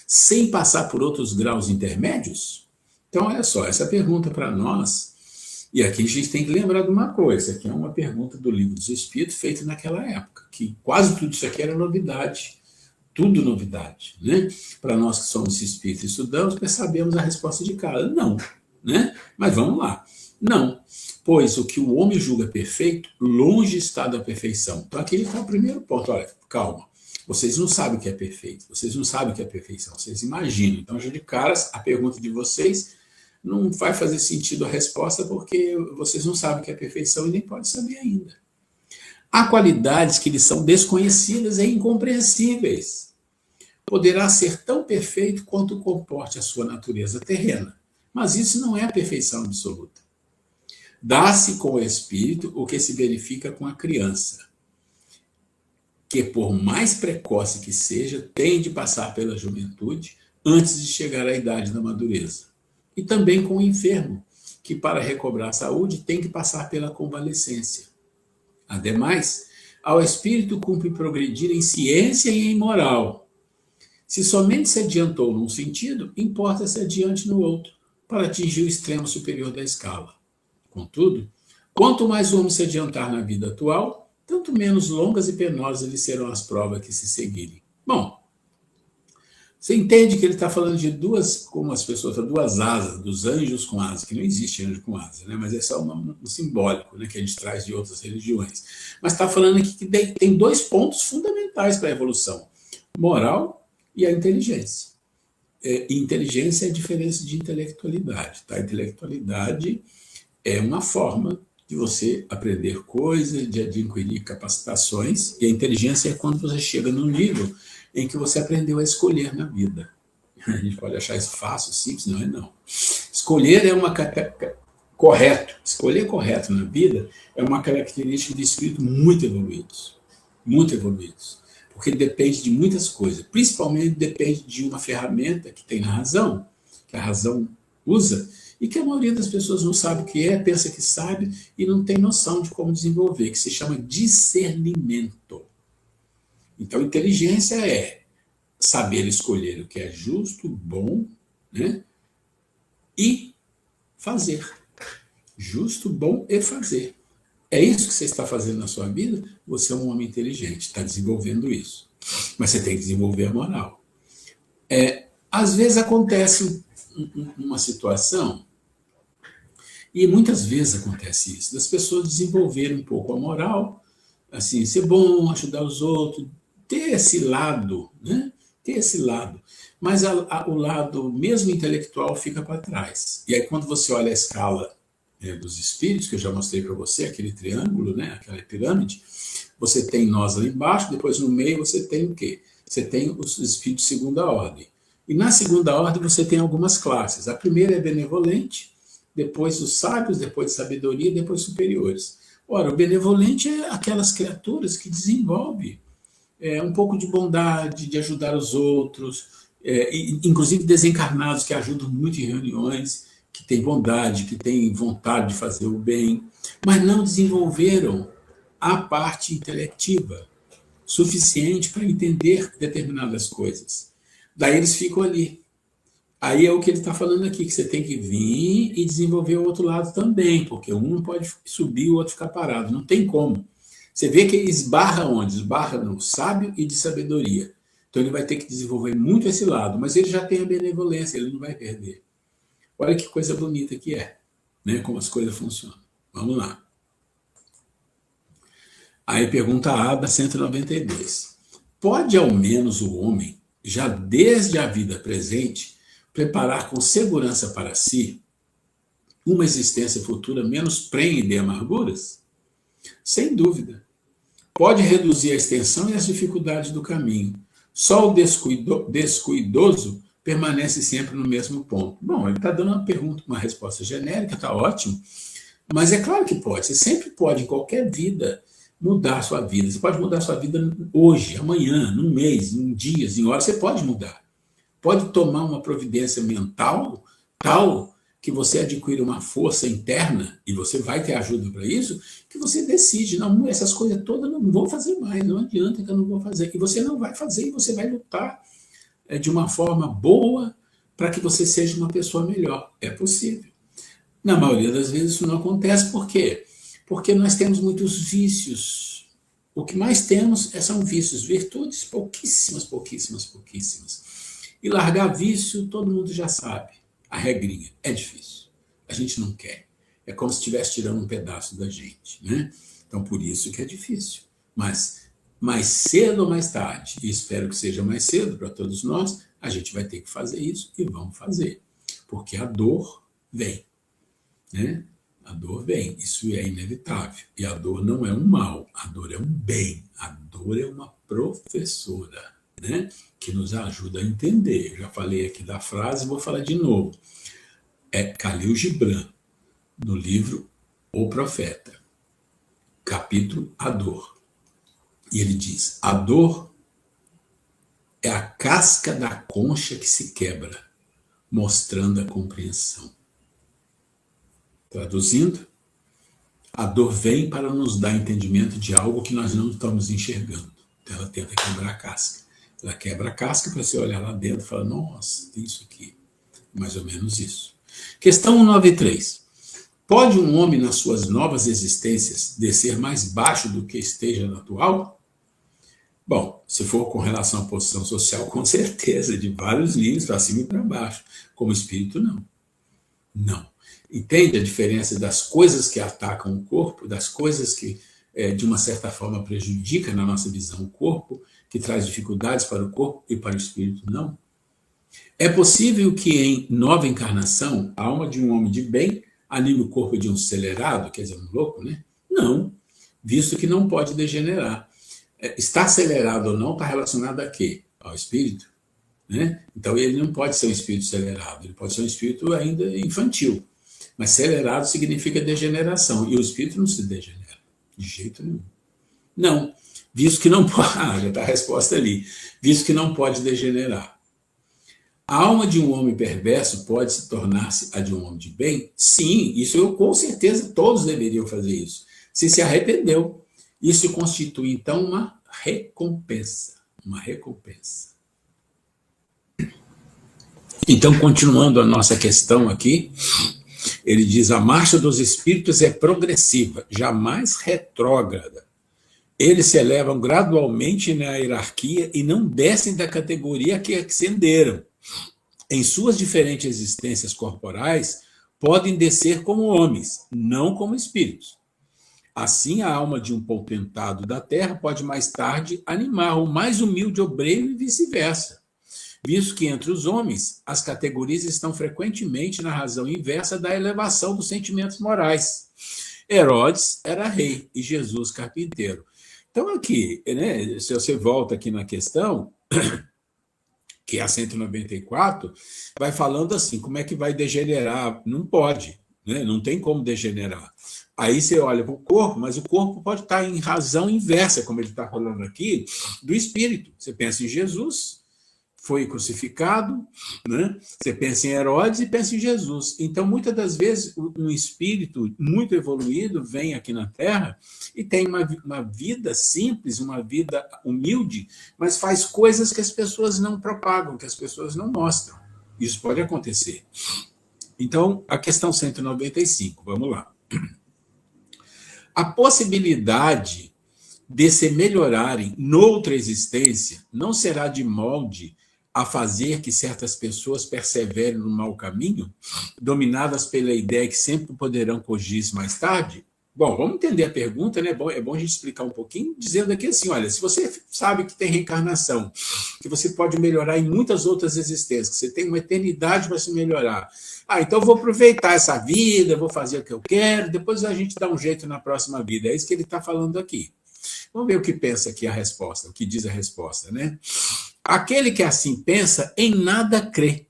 sem passar por outros graus intermédios? Então, olha só, essa pergunta para nós, e aqui a gente tem que lembrar de uma coisa, que é uma pergunta do Livro dos Espíritos, feita naquela época, que quase tudo isso aqui era novidade, tudo novidade, né? Para nós que somos espíritos e estudamos, sabemos a resposta de cara, não, né? Mas vamos lá, não, pois o que o homem julga perfeito, longe está da perfeição. Então aqui está o primeiro ponto, olha, calma, vocês não sabem o que é perfeito, vocês não sabem o que é perfeição, vocês imaginam. Então, já de caras, a pergunta de vocês não vai fazer sentido a resposta, porque vocês não sabem o que é perfeição e nem podem saber ainda. Há qualidades que lhes são desconhecidas e incompreensíveis. Poderá ser tão perfeito quanto comporte a sua natureza terrena, mas isso não é a perfeição absoluta. Dá-se com o espírito o que se verifica com a criança, que por mais precoce que seja, tem de passar pela juventude antes de chegar à idade da madureza. E também com o enfermo, que para recobrar a saúde tem que passar pela convalescência. Ademais, ao espírito cumpre progredir em ciência e em moral. Se somente se adiantou num sentido, importa se adiante no outro, para atingir o extremo superior da escala. Contudo, quanto mais o homem se adiantar na vida atual, tanto menos longas e penosas lhe serão as provas que se seguirem. Bom, você entende que ele está falando de duas, como as pessoas falam, duas asas, dos anjos com asas, que não existe anjo com asas, né? Mas é só um simbólico, né, que a gente traz de outras religiões. Mas está falando aqui que tem dois pontos fundamentais para a evolução: moral e a inteligência. Inteligência é a diferença de intelectualidade. Tá? A intelectualidade é uma forma de você aprender coisas, de adquirir capacitações, e a inteligência é quando você chega no nível em que você aprendeu a escolher na vida. A gente pode achar isso fácil, simples, não é não. Escolher é uma correto. Escolher correto na vida é uma característica de espírito muito evoluídos. Muito evoluídos. Porque depende de muitas coisas. Principalmente depende de uma ferramenta que tem na razão, que a razão usa, e que a maioria das pessoas não sabe o que é, pensa que sabe e não tem noção de como desenvolver, que se chama discernimento. Então, inteligência é saber escolher o que é justo, bom, né? E fazer. Justo, bom e fazer. É isso que você está fazendo na sua vida? Você é um homem inteligente, está desenvolvendo isso. Mas você tem que desenvolver a moral. Às vezes acontece uma situação, e muitas vezes acontece isso, das pessoas desenvolverem um pouco a moral, assim, ser bom, ajudar os outros, ter esse lado, né? Ter esse lado. Mas o lado mesmo intelectual fica para trás. E aí quando você olha a escala dos espíritos, que eu já mostrei para você, aquele triângulo, né? Aquela pirâmide, você tem nós ali embaixo, depois no meio você tem o quê? Você tem os espíritos de segunda ordem. E na segunda ordem você tem algumas classes. A primeira é benevolente, depois os sábios, depois sabedoria, depois superiores. Ora, o benevolente é aquelas criaturas que desenvolvem um pouco de bondade, de ajudar os outros, inclusive desencarnados que ajudam muito em reuniões, que têm bondade, que têm vontade de fazer o bem, mas não desenvolveram a parte intelectiva suficiente para entender determinadas coisas. Daí eles ficam ali. Aí é o que ele está falando aqui, que você tem que vir e desenvolver o outro lado também, porque um não pode subir e o outro ficar parado, não tem como. Você vê que ele esbarra onde? Esbarra no sábio e de sabedoria. Então ele vai ter que desenvolver muito esse lado, mas ele já tem a benevolência, ele não vai perder. Olha que coisa bonita que é, né? Como as coisas funcionam. Vamos lá. Aí pergunta A da 192. Pode ao menos o homem, já desde a vida presente, preparar com segurança para si uma existência futura menos prenhe de amarguras? Sem dúvida. Pode reduzir a extensão e as dificuldades do caminho. Só o descuidoso permanece sempre no mesmo ponto. Bom, ele está dando uma resposta genérica, está ótimo, mas é claro que pode. Você sempre pode, em qualquer vida, mudar a sua vida. Você pode mudar a sua vida hoje, amanhã, num mês, em dias, em horas, você pode mudar. Pode tomar uma providência mental tal que você adquire uma força interna, e você vai ter ajuda para isso, que você decide, não, essas coisas todas não vou fazer mais, não adianta que eu não vou fazer. E você não vai fazer, e você vai lutar de uma forma boa para que você seja uma pessoa melhor. É possível. Na maioria das vezes isso não acontece. Por quê? Porque nós temos muitos vícios. O que mais temos são vícios, virtudes pouquíssimas, pouquíssimas, pouquíssimas. E largar vício, todo mundo já sabe. A regrinha é difícil. A gente não quer. É como se estivesse tirando um pedaço da gente, né? Então, por isso que é difícil. Mas mais cedo ou mais tarde, e espero que seja mais cedo para todos nós, a gente vai ter que fazer isso e vamos fazer. Porque a dor vem, né? A dor vem, isso é inevitável. E a dor não é um mal, a dor é um bem. A dor é uma professora, né? Que nos ajuda a entender. Eu já falei aqui da frase, vou falar de novo. É Khalil Gibran, no livro O Profeta, capítulo A Dor. E ele diz, a dor é a casca da concha que se quebra, mostrando a compreensão. Traduzindo, a dor vem para nos dar entendimento de algo que nós não estamos enxergando. Então ela tenta quebrar a casca. Ela quebra a casca para você olhar lá dentro e falar, nossa, tem isso aqui. Mais ou menos isso. Questão 193. Pode um homem, nas suas novas existências, descer mais baixo do que esteja na atual? Bom, se for com relação à posição social, com certeza, de vários níveis, para cima e para baixo. Como espírito, não. Não. Entende a diferença das coisas que atacam o corpo, das coisas que, de uma certa forma, prejudicam na nossa visão o corpo, que traz dificuldades para o corpo e para o espírito, não? É possível que em nova encarnação, a alma de um homem de bem anime o corpo de um acelerado, quer dizer, um louco, né? Não, visto que não pode degenerar. Está acelerado ou não está relacionado a quê? Ao espírito, né? Então ele não pode ser um espírito acelerado, ele pode ser um espírito ainda infantil. Mas acelerado significa degeneração, e o espírito não se degenera, de jeito nenhum. Não, visto que não pode... já está a resposta ali. Visto que não pode degenerar. A alma de um homem perverso pode se tornar-se a de um homem de bem? Sim, isso eu com certeza todos deveriam fazer isso. Se arrependeu, isso constitui então uma recompensa. Uma recompensa. Então, continuando a nossa questão aqui, ele diz, a marcha dos espíritos é progressiva, jamais retrógrada. Eles se elevam gradualmente na hierarquia e não descem da categoria que ascenderam. Em suas diferentes existências corporais, podem descer como homens, não como espíritos. Assim, a alma de um potentado da terra pode mais tarde animar o mais humilde obreiro e vice-versa, visto que entre os homens, as categorias estão frequentemente na razão inversa da elevação dos sentimentos morais. Herodes era rei e Jesus carpinteiro. Então, aqui, né, se você volta aqui na questão, que é a 194, vai falando assim, como é que vai degenerar? Não pode, né? Não tem como degenerar. Aí você olha para o corpo, mas o corpo pode estar em razão inversa, como ele está falando aqui, do espírito. Você pensa em Jesus, foi crucificado, né? Você pensa em Herodes e pensa em Jesus. Então, muitas das vezes, um espírito muito evoluído vem aqui na Terra e tem uma vida simples, uma vida humilde, mas faz coisas que as pessoas não propagam, que as pessoas não mostram. Isso pode acontecer. Então, a questão 195, vamos lá. A possibilidade de se melhorarem noutra existência não será de molde a fazer que certas pessoas perseverem no mau caminho, dominadas pela ideia que sempre poderão corrigir-se mais tarde? Bom, vamos entender a pergunta, né? É bom a gente explicar um pouquinho, dizendo aqui assim, olha, se você sabe que tem reencarnação, que você pode melhorar em muitas outras existências, que você tem uma eternidade para se melhorar, então eu vou aproveitar essa vida, vou fazer o que eu quero, depois a gente dá um jeito na próxima vida. É isso que ele está falando aqui. Vamos ver o que pensa aqui a resposta, o que diz a resposta, né? Aquele que assim pensa, em nada crê.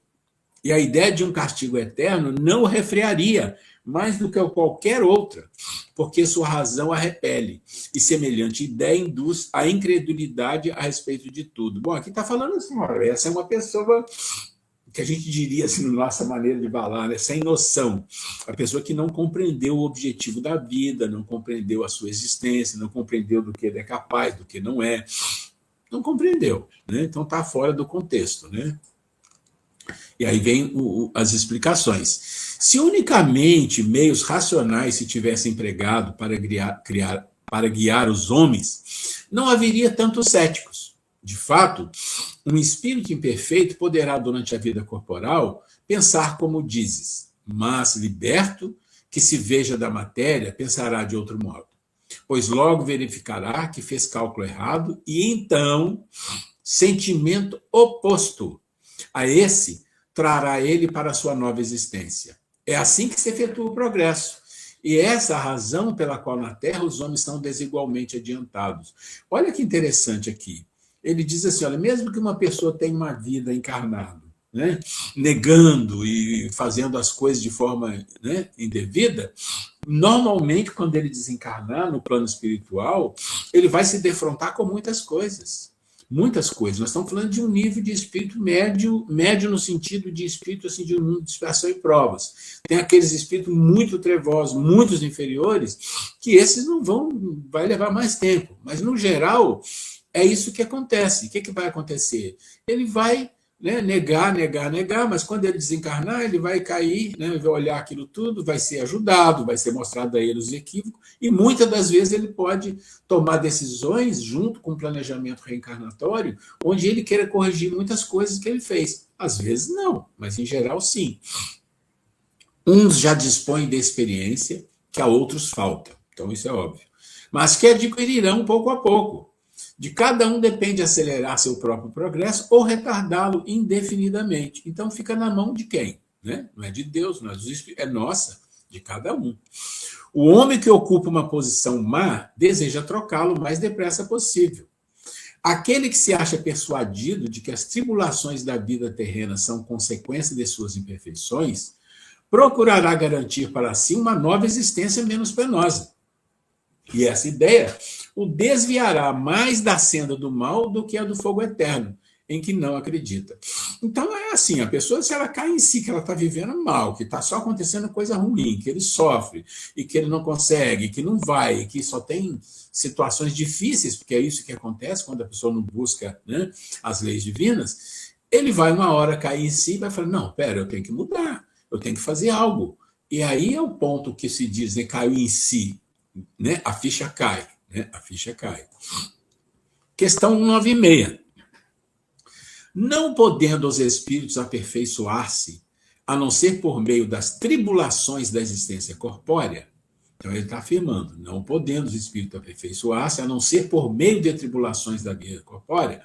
E a ideia de um castigo eterno não o refrearia mais do que qualquer outra, porque sua razão a repele. E semelhante ideia induz a incredulidade a respeito de tudo. Bom, aqui está falando assim, olha, essa é uma pessoa que a gente diria, assim, na nossa maneira de falar, né? Sem noção. A pessoa que não compreendeu o objetivo da vida, não compreendeu a sua existência, não compreendeu do que ele é capaz, do que não é. Não compreendeu, né? Então está fora do contexto, né? E aí vem as explicações. Se unicamente meios racionais se tivessem empregado para guiar os homens, não haveria tantos céticos. De fato, um espírito imperfeito poderá, durante a vida corporal, pensar como dizes, mas liberto, que se veja da matéria, pensará de outro modo. Pois logo verificará que fez cálculo errado e então sentimento oposto a esse trará ele para a sua nova existência. É assim que se efetua o progresso. E é essa a razão pela qual na Terra os homens são desigualmente adiantados. Olha que interessante aqui. Ele diz assim, olha, mesmo que uma pessoa tenha uma vida encarnada, né, negando e fazendo as coisas de forma, né, indevida, normalmente, quando ele desencarnar no plano espiritual, ele vai se defrontar com muitas coisas. Muitas coisas. Nós estamos falando de um nível de espírito médio, médio no sentido de espírito assim, de um mundo de expiação e provas. Tem aqueles espíritos muito trevosos, muitos inferiores, que esses não vão, vai levar mais tempo. Mas, no geral, é isso que acontece. O que vai acontecer? Ele vai, né, negar, mas quando ele desencarnar, ele vai cair, né, vai olhar aquilo tudo, vai ser ajudado, vai ser mostrado a ele os equívocos, e muitas das vezes ele pode tomar decisões junto com o planejamento reencarnatório, onde ele queira corrigir muitas coisas que ele fez. Às vezes não, mas em geral sim. Uns já dispõem de experiência que a outros falta, então isso é óbvio, mas que adquirirão pouco a pouco. De cada um depende acelerar seu próprio progresso ou retardá-lo indefinidamente. Então fica na mão de quem? Né? Não é de Deus, não é dos Espíritos, é nossa, de cada um. O homem que ocupa uma posição má deseja trocá-lo o mais depressa possível. Aquele que se acha persuadido de que as tribulações da vida terrena são consequência de suas imperfeições, procurará garantir para si uma nova existência menos penosa. E essa ideia o desviará mais da senda do mal do que a do fogo eterno, em que não acredita. Então é assim, a pessoa, se ela cai em si, que ela está vivendo mal, que está só acontecendo coisa ruim, que ele sofre, e que ele não consegue, que não vai, que só tem situações difíceis, porque é isso que acontece quando a pessoa não busca, né, as leis divinas, ele vai uma hora cair em si e vai falar, não, pera, eu tenho que mudar, eu tenho que fazer algo. E aí é o ponto que se diz, né, caiu em si, né, a ficha cai. Né, a ficha cai. Questão 196. Não podendo os espíritos aperfeiçoar-se, a não ser por meio das tribulações da existência corpórea, então ele está afirmando, não podendo os espíritos aperfeiçoar-se, a não ser por meio de tribulações da vida corpórea,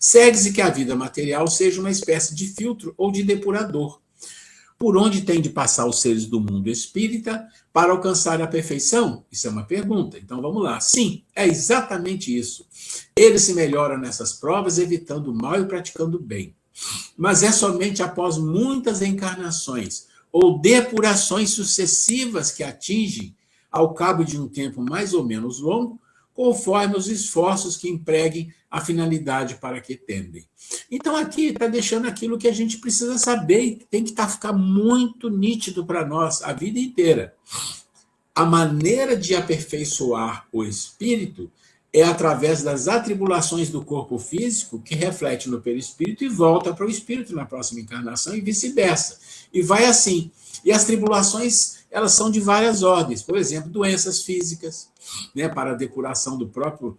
segue-se que a vida material seja uma espécie de filtro ou de depurador, por onde tem de passar os seres do mundo espírita para alcançar a perfeição? Isso é uma pergunta. Então vamos lá. Sim, é exatamente isso. Ele se melhora nessas provas, evitando o mal e praticando o bem. Mas é somente após muitas encarnações ou depurações sucessivas que atingem, ao cabo de um tempo mais ou menos longo, conforme os esforços que empreguem a finalidade para que tendem. Então aqui está deixando aquilo que a gente precisa saber e tem que ficar muito nítido para nós a vida inteira. A maneira de aperfeiçoar o espírito é através das atribulações do corpo físico que reflete no perispírito e volta para o espírito na próxima encarnação e vice-versa. E vai assim. E as tribulações, elas são de várias ordens. Por exemplo, doenças físicas, né, para a depuração do próprio...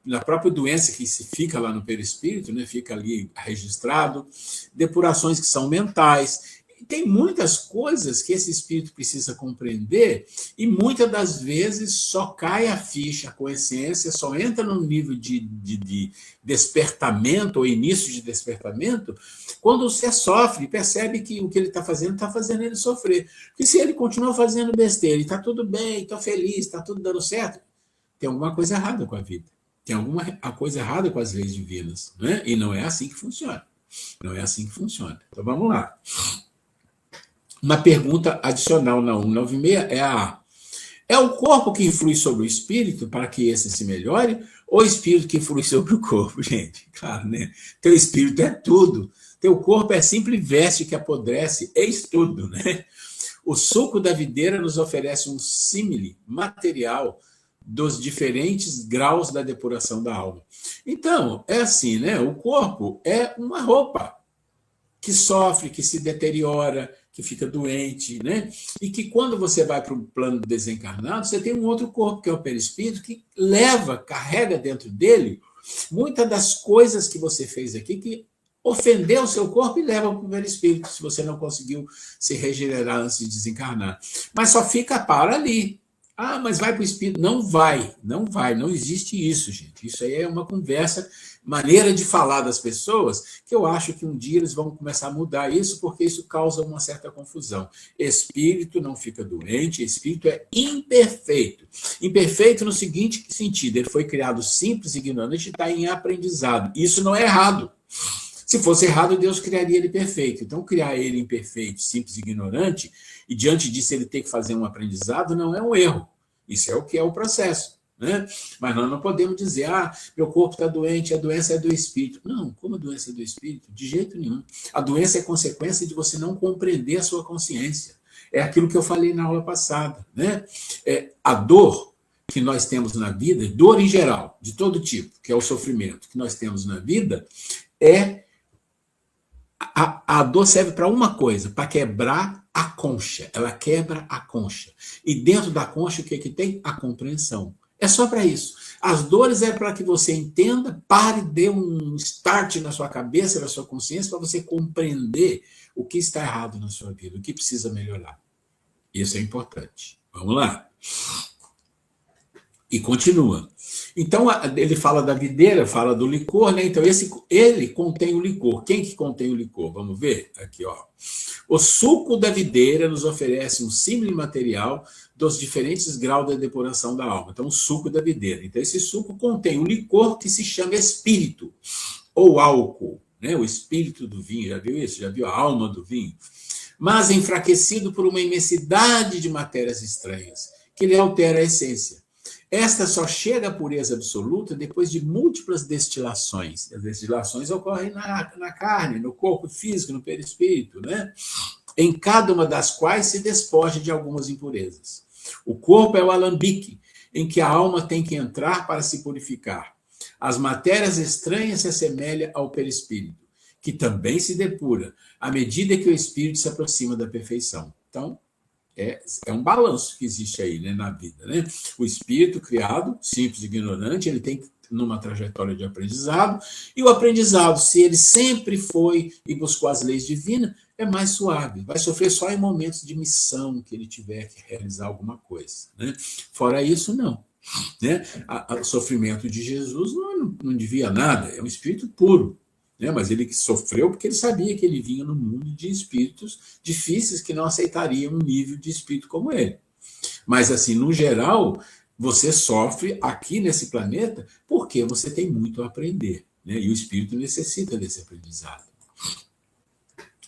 na própria doença que se fica lá no perispírito, né, fica ali registrado, depurações que são mentais. Tem muitas coisas que esse espírito precisa compreender e muitas das vezes só cai a ficha com essência, só entra num nível de despertamento ou início de despertamento quando você sofre e percebe que o que ele está fazendo ele sofrer. Porque se ele continua fazendo besteira e está tudo bem, estou feliz, está tudo dando certo, tem alguma coisa errada com a vida. Tem alguma coisa errada com as leis divinas, né? E não é assim que funciona. Não é assim que funciona. Então vamos lá. Uma pergunta adicional na 196 é a: é o corpo que influi sobre o espírito para que esse se melhore ou o espírito que influi sobre o corpo? Gente, claro, né? Teu espírito é tudo. Teu corpo é simples veste que apodrece, eis tudo, né? O suco da videira nos oferece um símile material dos diferentes graus da depuração da alma. Então, é assim, né? O corpo é uma roupa que sofre, que se deteriora, que fica doente, né? E que quando você vai para o plano desencarnado, você tem um outro corpo, que é o perispírito, que leva, carrega dentro dele muitas das coisas que você fez aqui, que ofendeu o seu corpo e leva para o perispírito, se você não conseguiu se regenerar antes de desencarnar. Mas só fica para ali. Ah, mas vai para o espírito. Não vai, não existe isso, gente. Isso aí é uma conversa, maneira de falar das pessoas, que eu acho que um dia eles vão começar a mudar isso, porque isso causa uma certa confusão. Espírito não fica doente, espírito é imperfeito. Imperfeito no seguinte sentido, ele foi criado simples, ignorante e está em aprendizado. Isso não é errado. Se fosse errado, Deus criaria ele perfeito. Então, criar ele imperfeito, simples e ignorante, e diante disso ele ter que fazer um aprendizado, não é um erro. Isso é o que é o processo. Né? Mas nós não podemos dizer, meu corpo está doente, a doença é do espírito. Não, como a doença é do espírito? De jeito nenhum. A doença é consequência de você não compreender a sua consciência. É aquilo que eu falei na aula passada. Né? A dor que nós temos na vida, dor em geral, de todo tipo, que é o sofrimento que nós temos na vida, a dor serve para uma coisa, para quebrar a concha. Ela quebra a concha. E dentro da concha, o que tem? A compreensão. É só para isso. As dores é para que você entenda, pare, dê um start na sua cabeça, na sua consciência, para você compreender o que está errado na sua vida, o que precisa melhorar. Isso é importante. Vamos lá. E continua. Então, ele fala da videira, fala do licor, né? Então, ele contém o licor. Quem que contém o licor? Vamos ver? Aqui, ó. O suco da videira nos oferece um símile material dos diferentes graus da depuração da alma. Então, o suco da videira. Então, esse suco contém um licor que se chama espírito, ou álcool, né? O espírito do vinho. Já viu isso? Já viu a alma do vinho? Mas enfraquecido por uma imensidade de matérias estranhas, que lhe altera a essência. Esta só chega à pureza absoluta depois de múltiplas destilações. As destilações ocorrem na carne, no corpo físico, no perispírito, né? Em cada uma das quais se despoja de algumas impurezas. O corpo é o alambique em que a alma tem que entrar para se purificar. As matérias estranhas se assemelham ao perispírito, que também se depura à medida que o espírito se aproxima da perfeição. Então, é um balanço que existe aí, né, na vida. Né? O espírito criado, simples e ignorante, ele tem numa trajetória de aprendizado, e o aprendizado, se ele sempre foi e buscou as leis divinas, é mais suave. Vai sofrer só em momentos de missão, que ele tiver que realizar alguma coisa. Né? Fora isso, não. Né? O sofrimento de Jesus não devia nada, é um espírito puro. Né? Mas ele sofreu porque ele sabia que ele vinha no mundo de espíritos difíceis que não aceitariam um nível de espírito como ele. Mas, assim, no geral, você sofre aqui nesse planeta porque você tem muito a aprender. Né? E o espírito necessita desse aprendizado.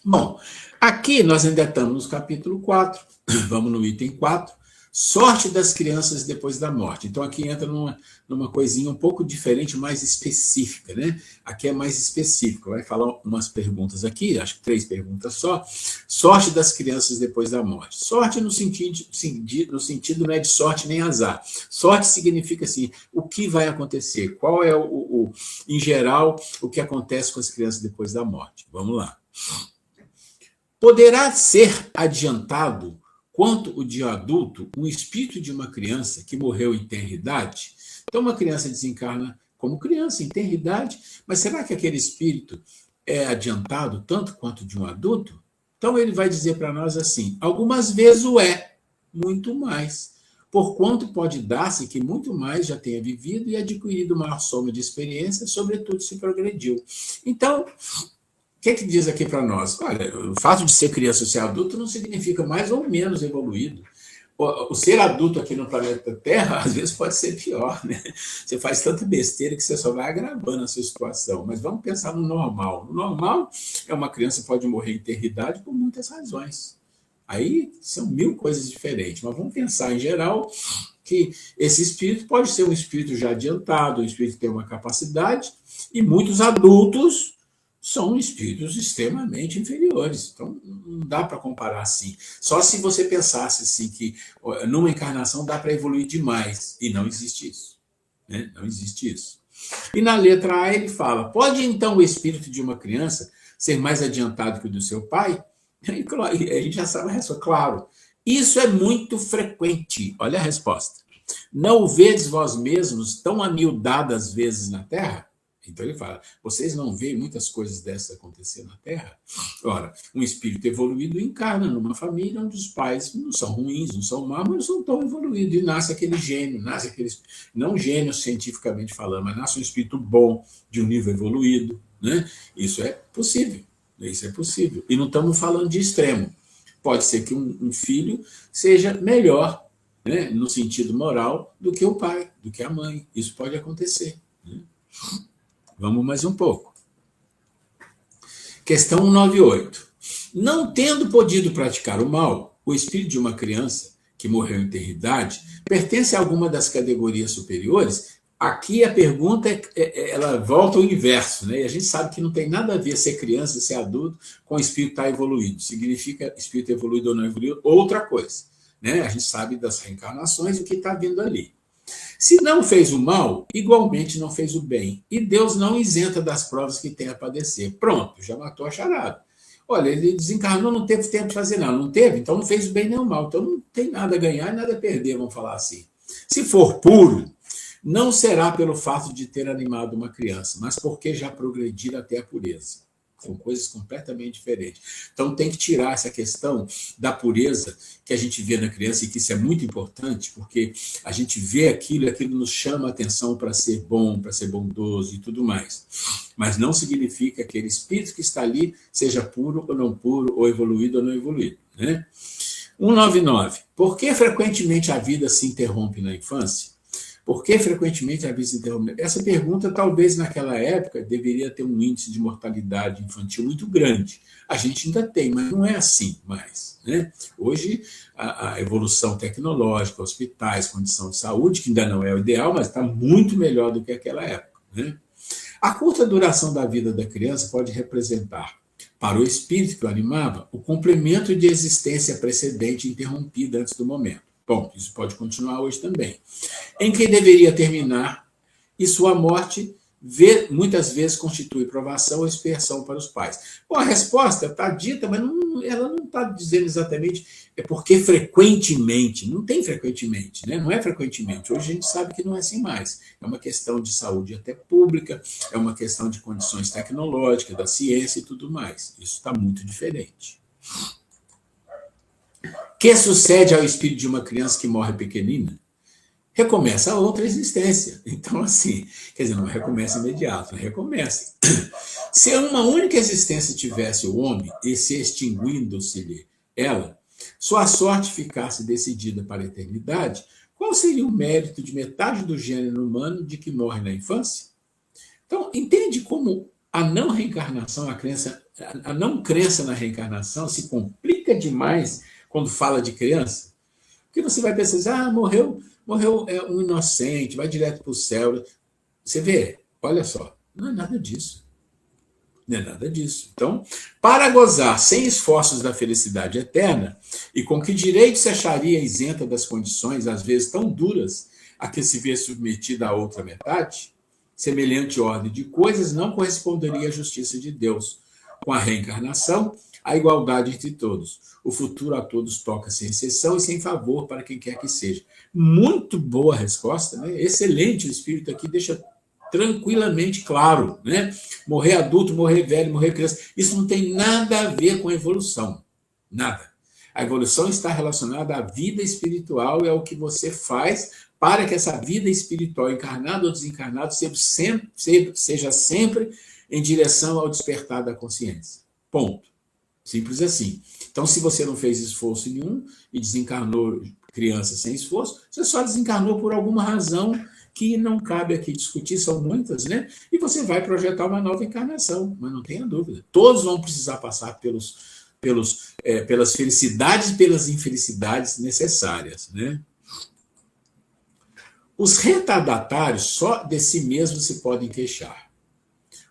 Bom, aqui nós ainda estamos no capítulo 4, vamos no item 4. Sorte das crianças depois da morte. Então, aqui entra numa coisinha um pouco diferente, mais específica, né? Aqui é mais específico. Vai falar umas perguntas aqui, acho que 3 perguntas só. Sorte das crianças depois da morte. Sorte no sentido não é de sorte nem azar. Sorte significa assim, o que vai acontecer? Qual é, em geral, o que acontece com as crianças depois da morte? Vamos lá. Poderá ser adiantado quanto o de adulto, um espírito de uma criança que morreu em tenra idade? Então, uma criança desencarna como criança, em tenra idade, mas será que aquele espírito é adiantado tanto quanto de um adulto? Então, ele vai dizer para nós assim, algumas vezes o é, muito mais, porquanto pode dar-se que muito mais já tenha vivido e adquirido maior soma de experiência, sobretudo se progrediu. Então, o que diz aqui para nós? Olha, o fato de ser criança ou ser adulto não significa mais ou menos evoluído. O ser adulto aqui no planeta Terra, às vezes, pode ser pior, né? Você faz tanta besteira que você só vai agravando a sua situação. Mas vamos pensar no normal. No normal, uma criança pode morrer em tenra idade por muitas razões. Aí são 1000 coisas diferentes. Mas vamos pensar, em geral, que esse espírito pode ser um espírito já adiantado, um espírito que tem uma capacidade, e muitos adultos são espíritos extremamente inferiores. Então, não dá para comparar assim. Só se você pensasse assim que numa encarnação dá para evoluir demais. E não existe isso. Né? Não existe isso. E na letra A ele fala: pode então o espírito de uma criança ser mais adiantado que o do seu pai? E a gente já sabe a resposta. Claro, isso é muito frequente. Olha a resposta. Não o vedes vós mesmos tão amiudadas vezes na terra? Então ele fala: vocês não veem muitas coisas dessas acontecer na Terra? Ora, um espírito evoluído encarna numa família onde os pais não são ruins, não são maus, mas não são tão evoluídos. E nasce aquele gênio, nasce aquele. Não gênio cientificamente falando, mas nasce um espírito bom, de um nível evoluído. Né? Isso é possível. Isso é possível. E não estamos falando de extremo. Pode ser que um filho seja melhor, né, no sentido moral, do que o pai, do que a mãe. Isso pode acontecer. Né? Vamos mais um pouco. Questão 198. Não tendo podido praticar o mal, o espírito de uma criança que morreu em eternidade pertence a alguma das categorias superiores? Aqui a pergunta ela volta ao inverso, né? E a gente sabe que não tem nada a ver ser criança, ser adulto, com o espírito estar evoluído. Significa espírito evoluído ou não evoluído, outra coisa. Né? A gente sabe das reencarnações e o que está vindo ali. Se não fez o mal, igualmente não fez o bem. E Deus não isenta das provas que tem a padecer. Pronto, já matou a charada. Olha, ele desencarnou, não teve tempo de fazer nada. Não teve, então não fez o bem nem o mal. Então não tem nada a ganhar e nada a perder, vamos falar assim. Se for puro, não será pelo fato de ter animado uma criança, mas porque já progredir até a pureza. São coisas completamente diferentes. Então tem que tirar essa questão da pureza que a gente vê na criança, e que isso é muito importante, porque a gente vê aquilo e aquilo nos chama a atenção para ser bom, para ser bondoso e tudo mais. Mas não significa que aquele espírito que está ali seja puro ou não puro, ou evoluído ou não evoluído. Né? 199. Por que frequentemente a vida se interrompe na infância? Por que frequentemente a vida se interrompe? Essa pergunta, talvez naquela época, deveria ter um índice de mortalidade infantil muito grande. A gente ainda tem, mas não é assim mais. Né? Hoje, a evolução tecnológica, hospitais, condição de saúde, que ainda não é o ideal, mas está muito melhor do que aquela época. Né? A curta duração da vida da criança pode representar, para o espírito que o animava, o complemento de existência precedente interrompida antes do momento. Bom, isso pode continuar hoje também. Em que deveria terminar, e sua morte muitas vezes constitui provação ou expiação para os pais. Bom, a resposta está dita, mas ela não está dizendo exatamente porque frequentemente. Não tem frequentemente, né? Não é frequentemente. Hoje a gente sabe que não é assim mais. É uma questão de saúde até pública, é uma questão de condições tecnológicas, da ciência e tudo mais. Isso está muito diferente. Que sucede ao espírito de uma criança que morre pequenina? Recomeça a outra existência. Então, assim, quer dizer, não recomeça imediato, recomeça. Se uma única existência tivesse o homem, e se extinguindo-se-lhe ela, sua sorte ficasse decidida para a eternidade, qual seria o mérito de metade do gênero humano de que morre na infância? Então, entende como a não reencarnação, a não crença na reencarnação se complica demais quando fala de criança? Porque você vai pensar, morreu um inocente, vai direto para o céu. Você vê, olha só, não é nada disso. Não é nada disso. Então, para gozar sem esforços da felicidade eterna, e com que direito se acharia isenta das condições, às vezes tão duras, a que se vê submetida a outra metade, semelhante ordem de coisas não corresponderia à justiça de Deus. Com a reencarnação, a igualdade entre todos. O futuro a todos toca sem exceção e sem favor para quem quer que seja. Muito boa resposta, né? Excelente, o espírito aqui deixa tranquilamente claro, né? Morrer adulto, morrer velho, morrer criança, isso não tem nada a ver com a evolução. Nada. A evolução está relacionada à vida espiritual e ao que você faz para que essa vida espiritual, encarnado ou desencarnado, seja sempre em direção ao despertar da consciência. Ponto. Simples assim. Então, se você não fez esforço nenhum e desencarnou criança sem esforço, você só desencarnou por alguma razão que não cabe aqui discutir, são muitas, né? E você vai projetar uma nova encarnação, mas não tenha dúvida. Todos vão precisar passar pelas felicidades e pelas infelicidades necessárias, né? Os retardatários só de si mesmos se podem queixar.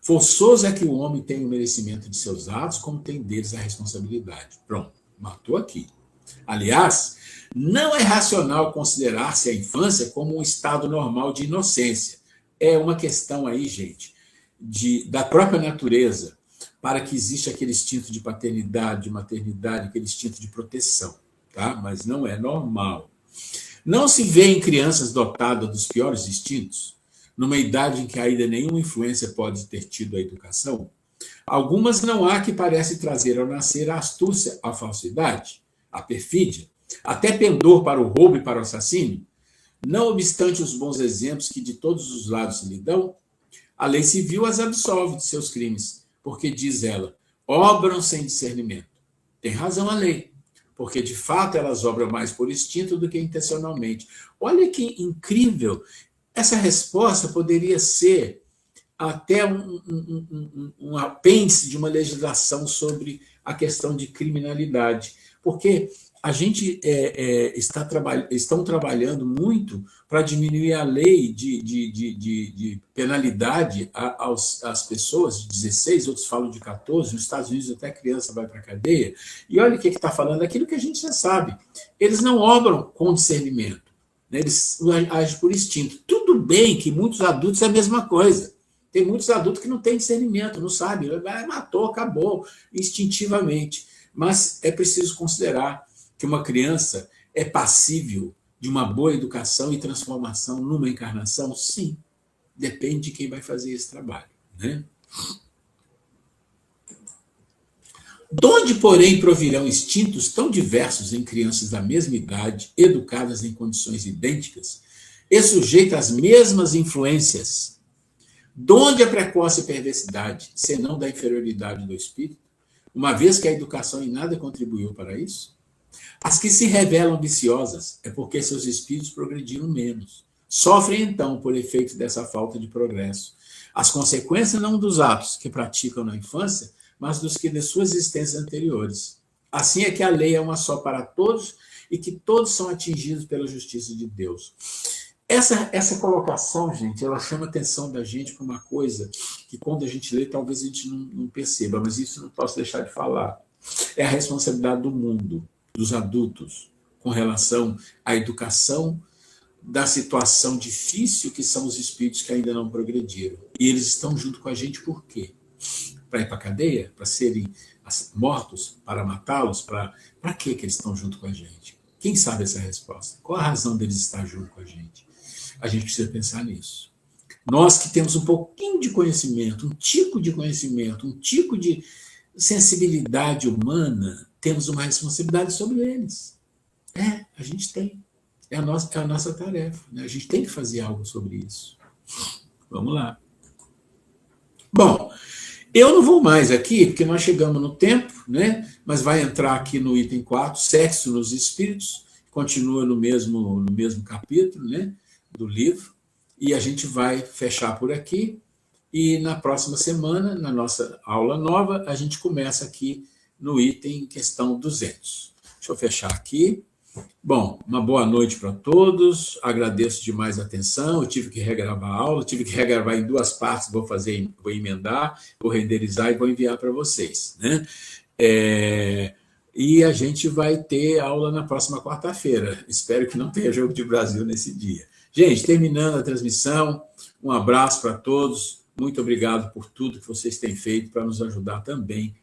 Forçoso é que o homem tenha o merecimento de seus atos, como tem deles a responsabilidade. Pronto, matou aqui. Aliás, não é racional considerar-se a infância como um estado normal de inocência. É uma questão aí, gente, da própria natureza, para que exista aquele instinto de paternidade, de maternidade, aquele instinto de proteção, tá? Mas não é normal. Não se vê em crianças dotadas dos piores instintos, numa idade em que ainda nenhuma influência pode ter tido a educação? Algumas não há que parece trazer ao nascer a astúcia, a falsidade, a perfídia, até pendor para o roubo e para o assassínio? Não obstante os bons exemplos que de todos os lados se lhe dão, a lei civil as absolve de seus crimes, porque, diz ela, obram sem discernimento. Tem razão a lei, porque de fato elas obram mais por instinto do que intencionalmente. Olha que incrível! Essa resposta poderia ser até um apêndice de uma legislação sobre a questão de criminalidade, porque a gente estão trabalhando muito para diminuir a lei de penalidade às pessoas de 16, outros falam de 14, nos Estados Unidos até criança vai para a cadeia, e olha o que está falando, aquilo que a gente já sabe, eles não obram com discernimento, né? Eles agem por instinto. Tudo bem que muitos adultos é a mesma coisa, tem muitos adultos que não têm discernimento, não sabem, matou, acabou, instintivamente, mas é preciso considerar que uma criança é passível de uma boa educação e transformação numa encarnação? Sim, depende de quem vai fazer esse trabalho, né? De onde, porém, provirão instintos tão diversos em crianças da mesma idade, educadas em condições idênticas e sujeitas às mesmas influências? De onde a precoce perversidade, senão da inferioridade do espírito, uma vez que a educação em nada contribuiu para isso? As que se revelam viciosas é porque seus espíritos progrediram menos. Sofrem, então, por efeito dessa falta de progresso, as consequências não dos atos que praticam na infância, mas dos que de suas existências anteriores. Assim é que a lei é uma só para todos e que todos são atingidos pela justiça de Deus. Essa colocação, gente, ela chama a atenção da gente para uma coisa que quando a gente lê, talvez a gente não perceba, mas isso não posso deixar de falar. É a responsabilidade do mundo, dos adultos, com relação à educação da situação difícil que são os espíritos que ainda não progrediram. E eles estão junto com a gente por quê? Para ir para a cadeia? Para serem mortos? Para matá-los? Para que eles estão junto com a gente? Quem sabe essa resposta? Qual a razão deles estar junto com a gente? A gente precisa pensar nisso. Nós que temos um pouquinho de conhecimento, um tico de conhecimento, um tico de sensibilidade humana, temos uma responsabilidade sobre eles. A gente tem. É a nossa tarefa. Né? A gente tem que fazer algo sobre isso. Vamos lá. Bom, eu não vou mais aqui, porque nós chegamos no tempo, né? Mas vai entrar aqui no item 4, sexo nos espíritos, continua no mesmo capítulo, né, do livro, e a gente vai fechar por aqui, e na próxima semana, na nossa aula nova, a gente começa aqui no item questão 200. Deixa eu fechar aqui. Bom, uma boa noite para todos, agradeço demais a atenção, eu tive que regravar a aula, tive que regravar em 2 partes, vou emendar, vou renderizar e vou enviar para vocês, né? E a gente vai ter aula na próxima quarta-feira, espero que não tenha jogo de Brasil nesse dia. Gente, terminando a transmissão, um abraço para todos, muito obrigado por tudo que vocês têm feito para nos ajudar também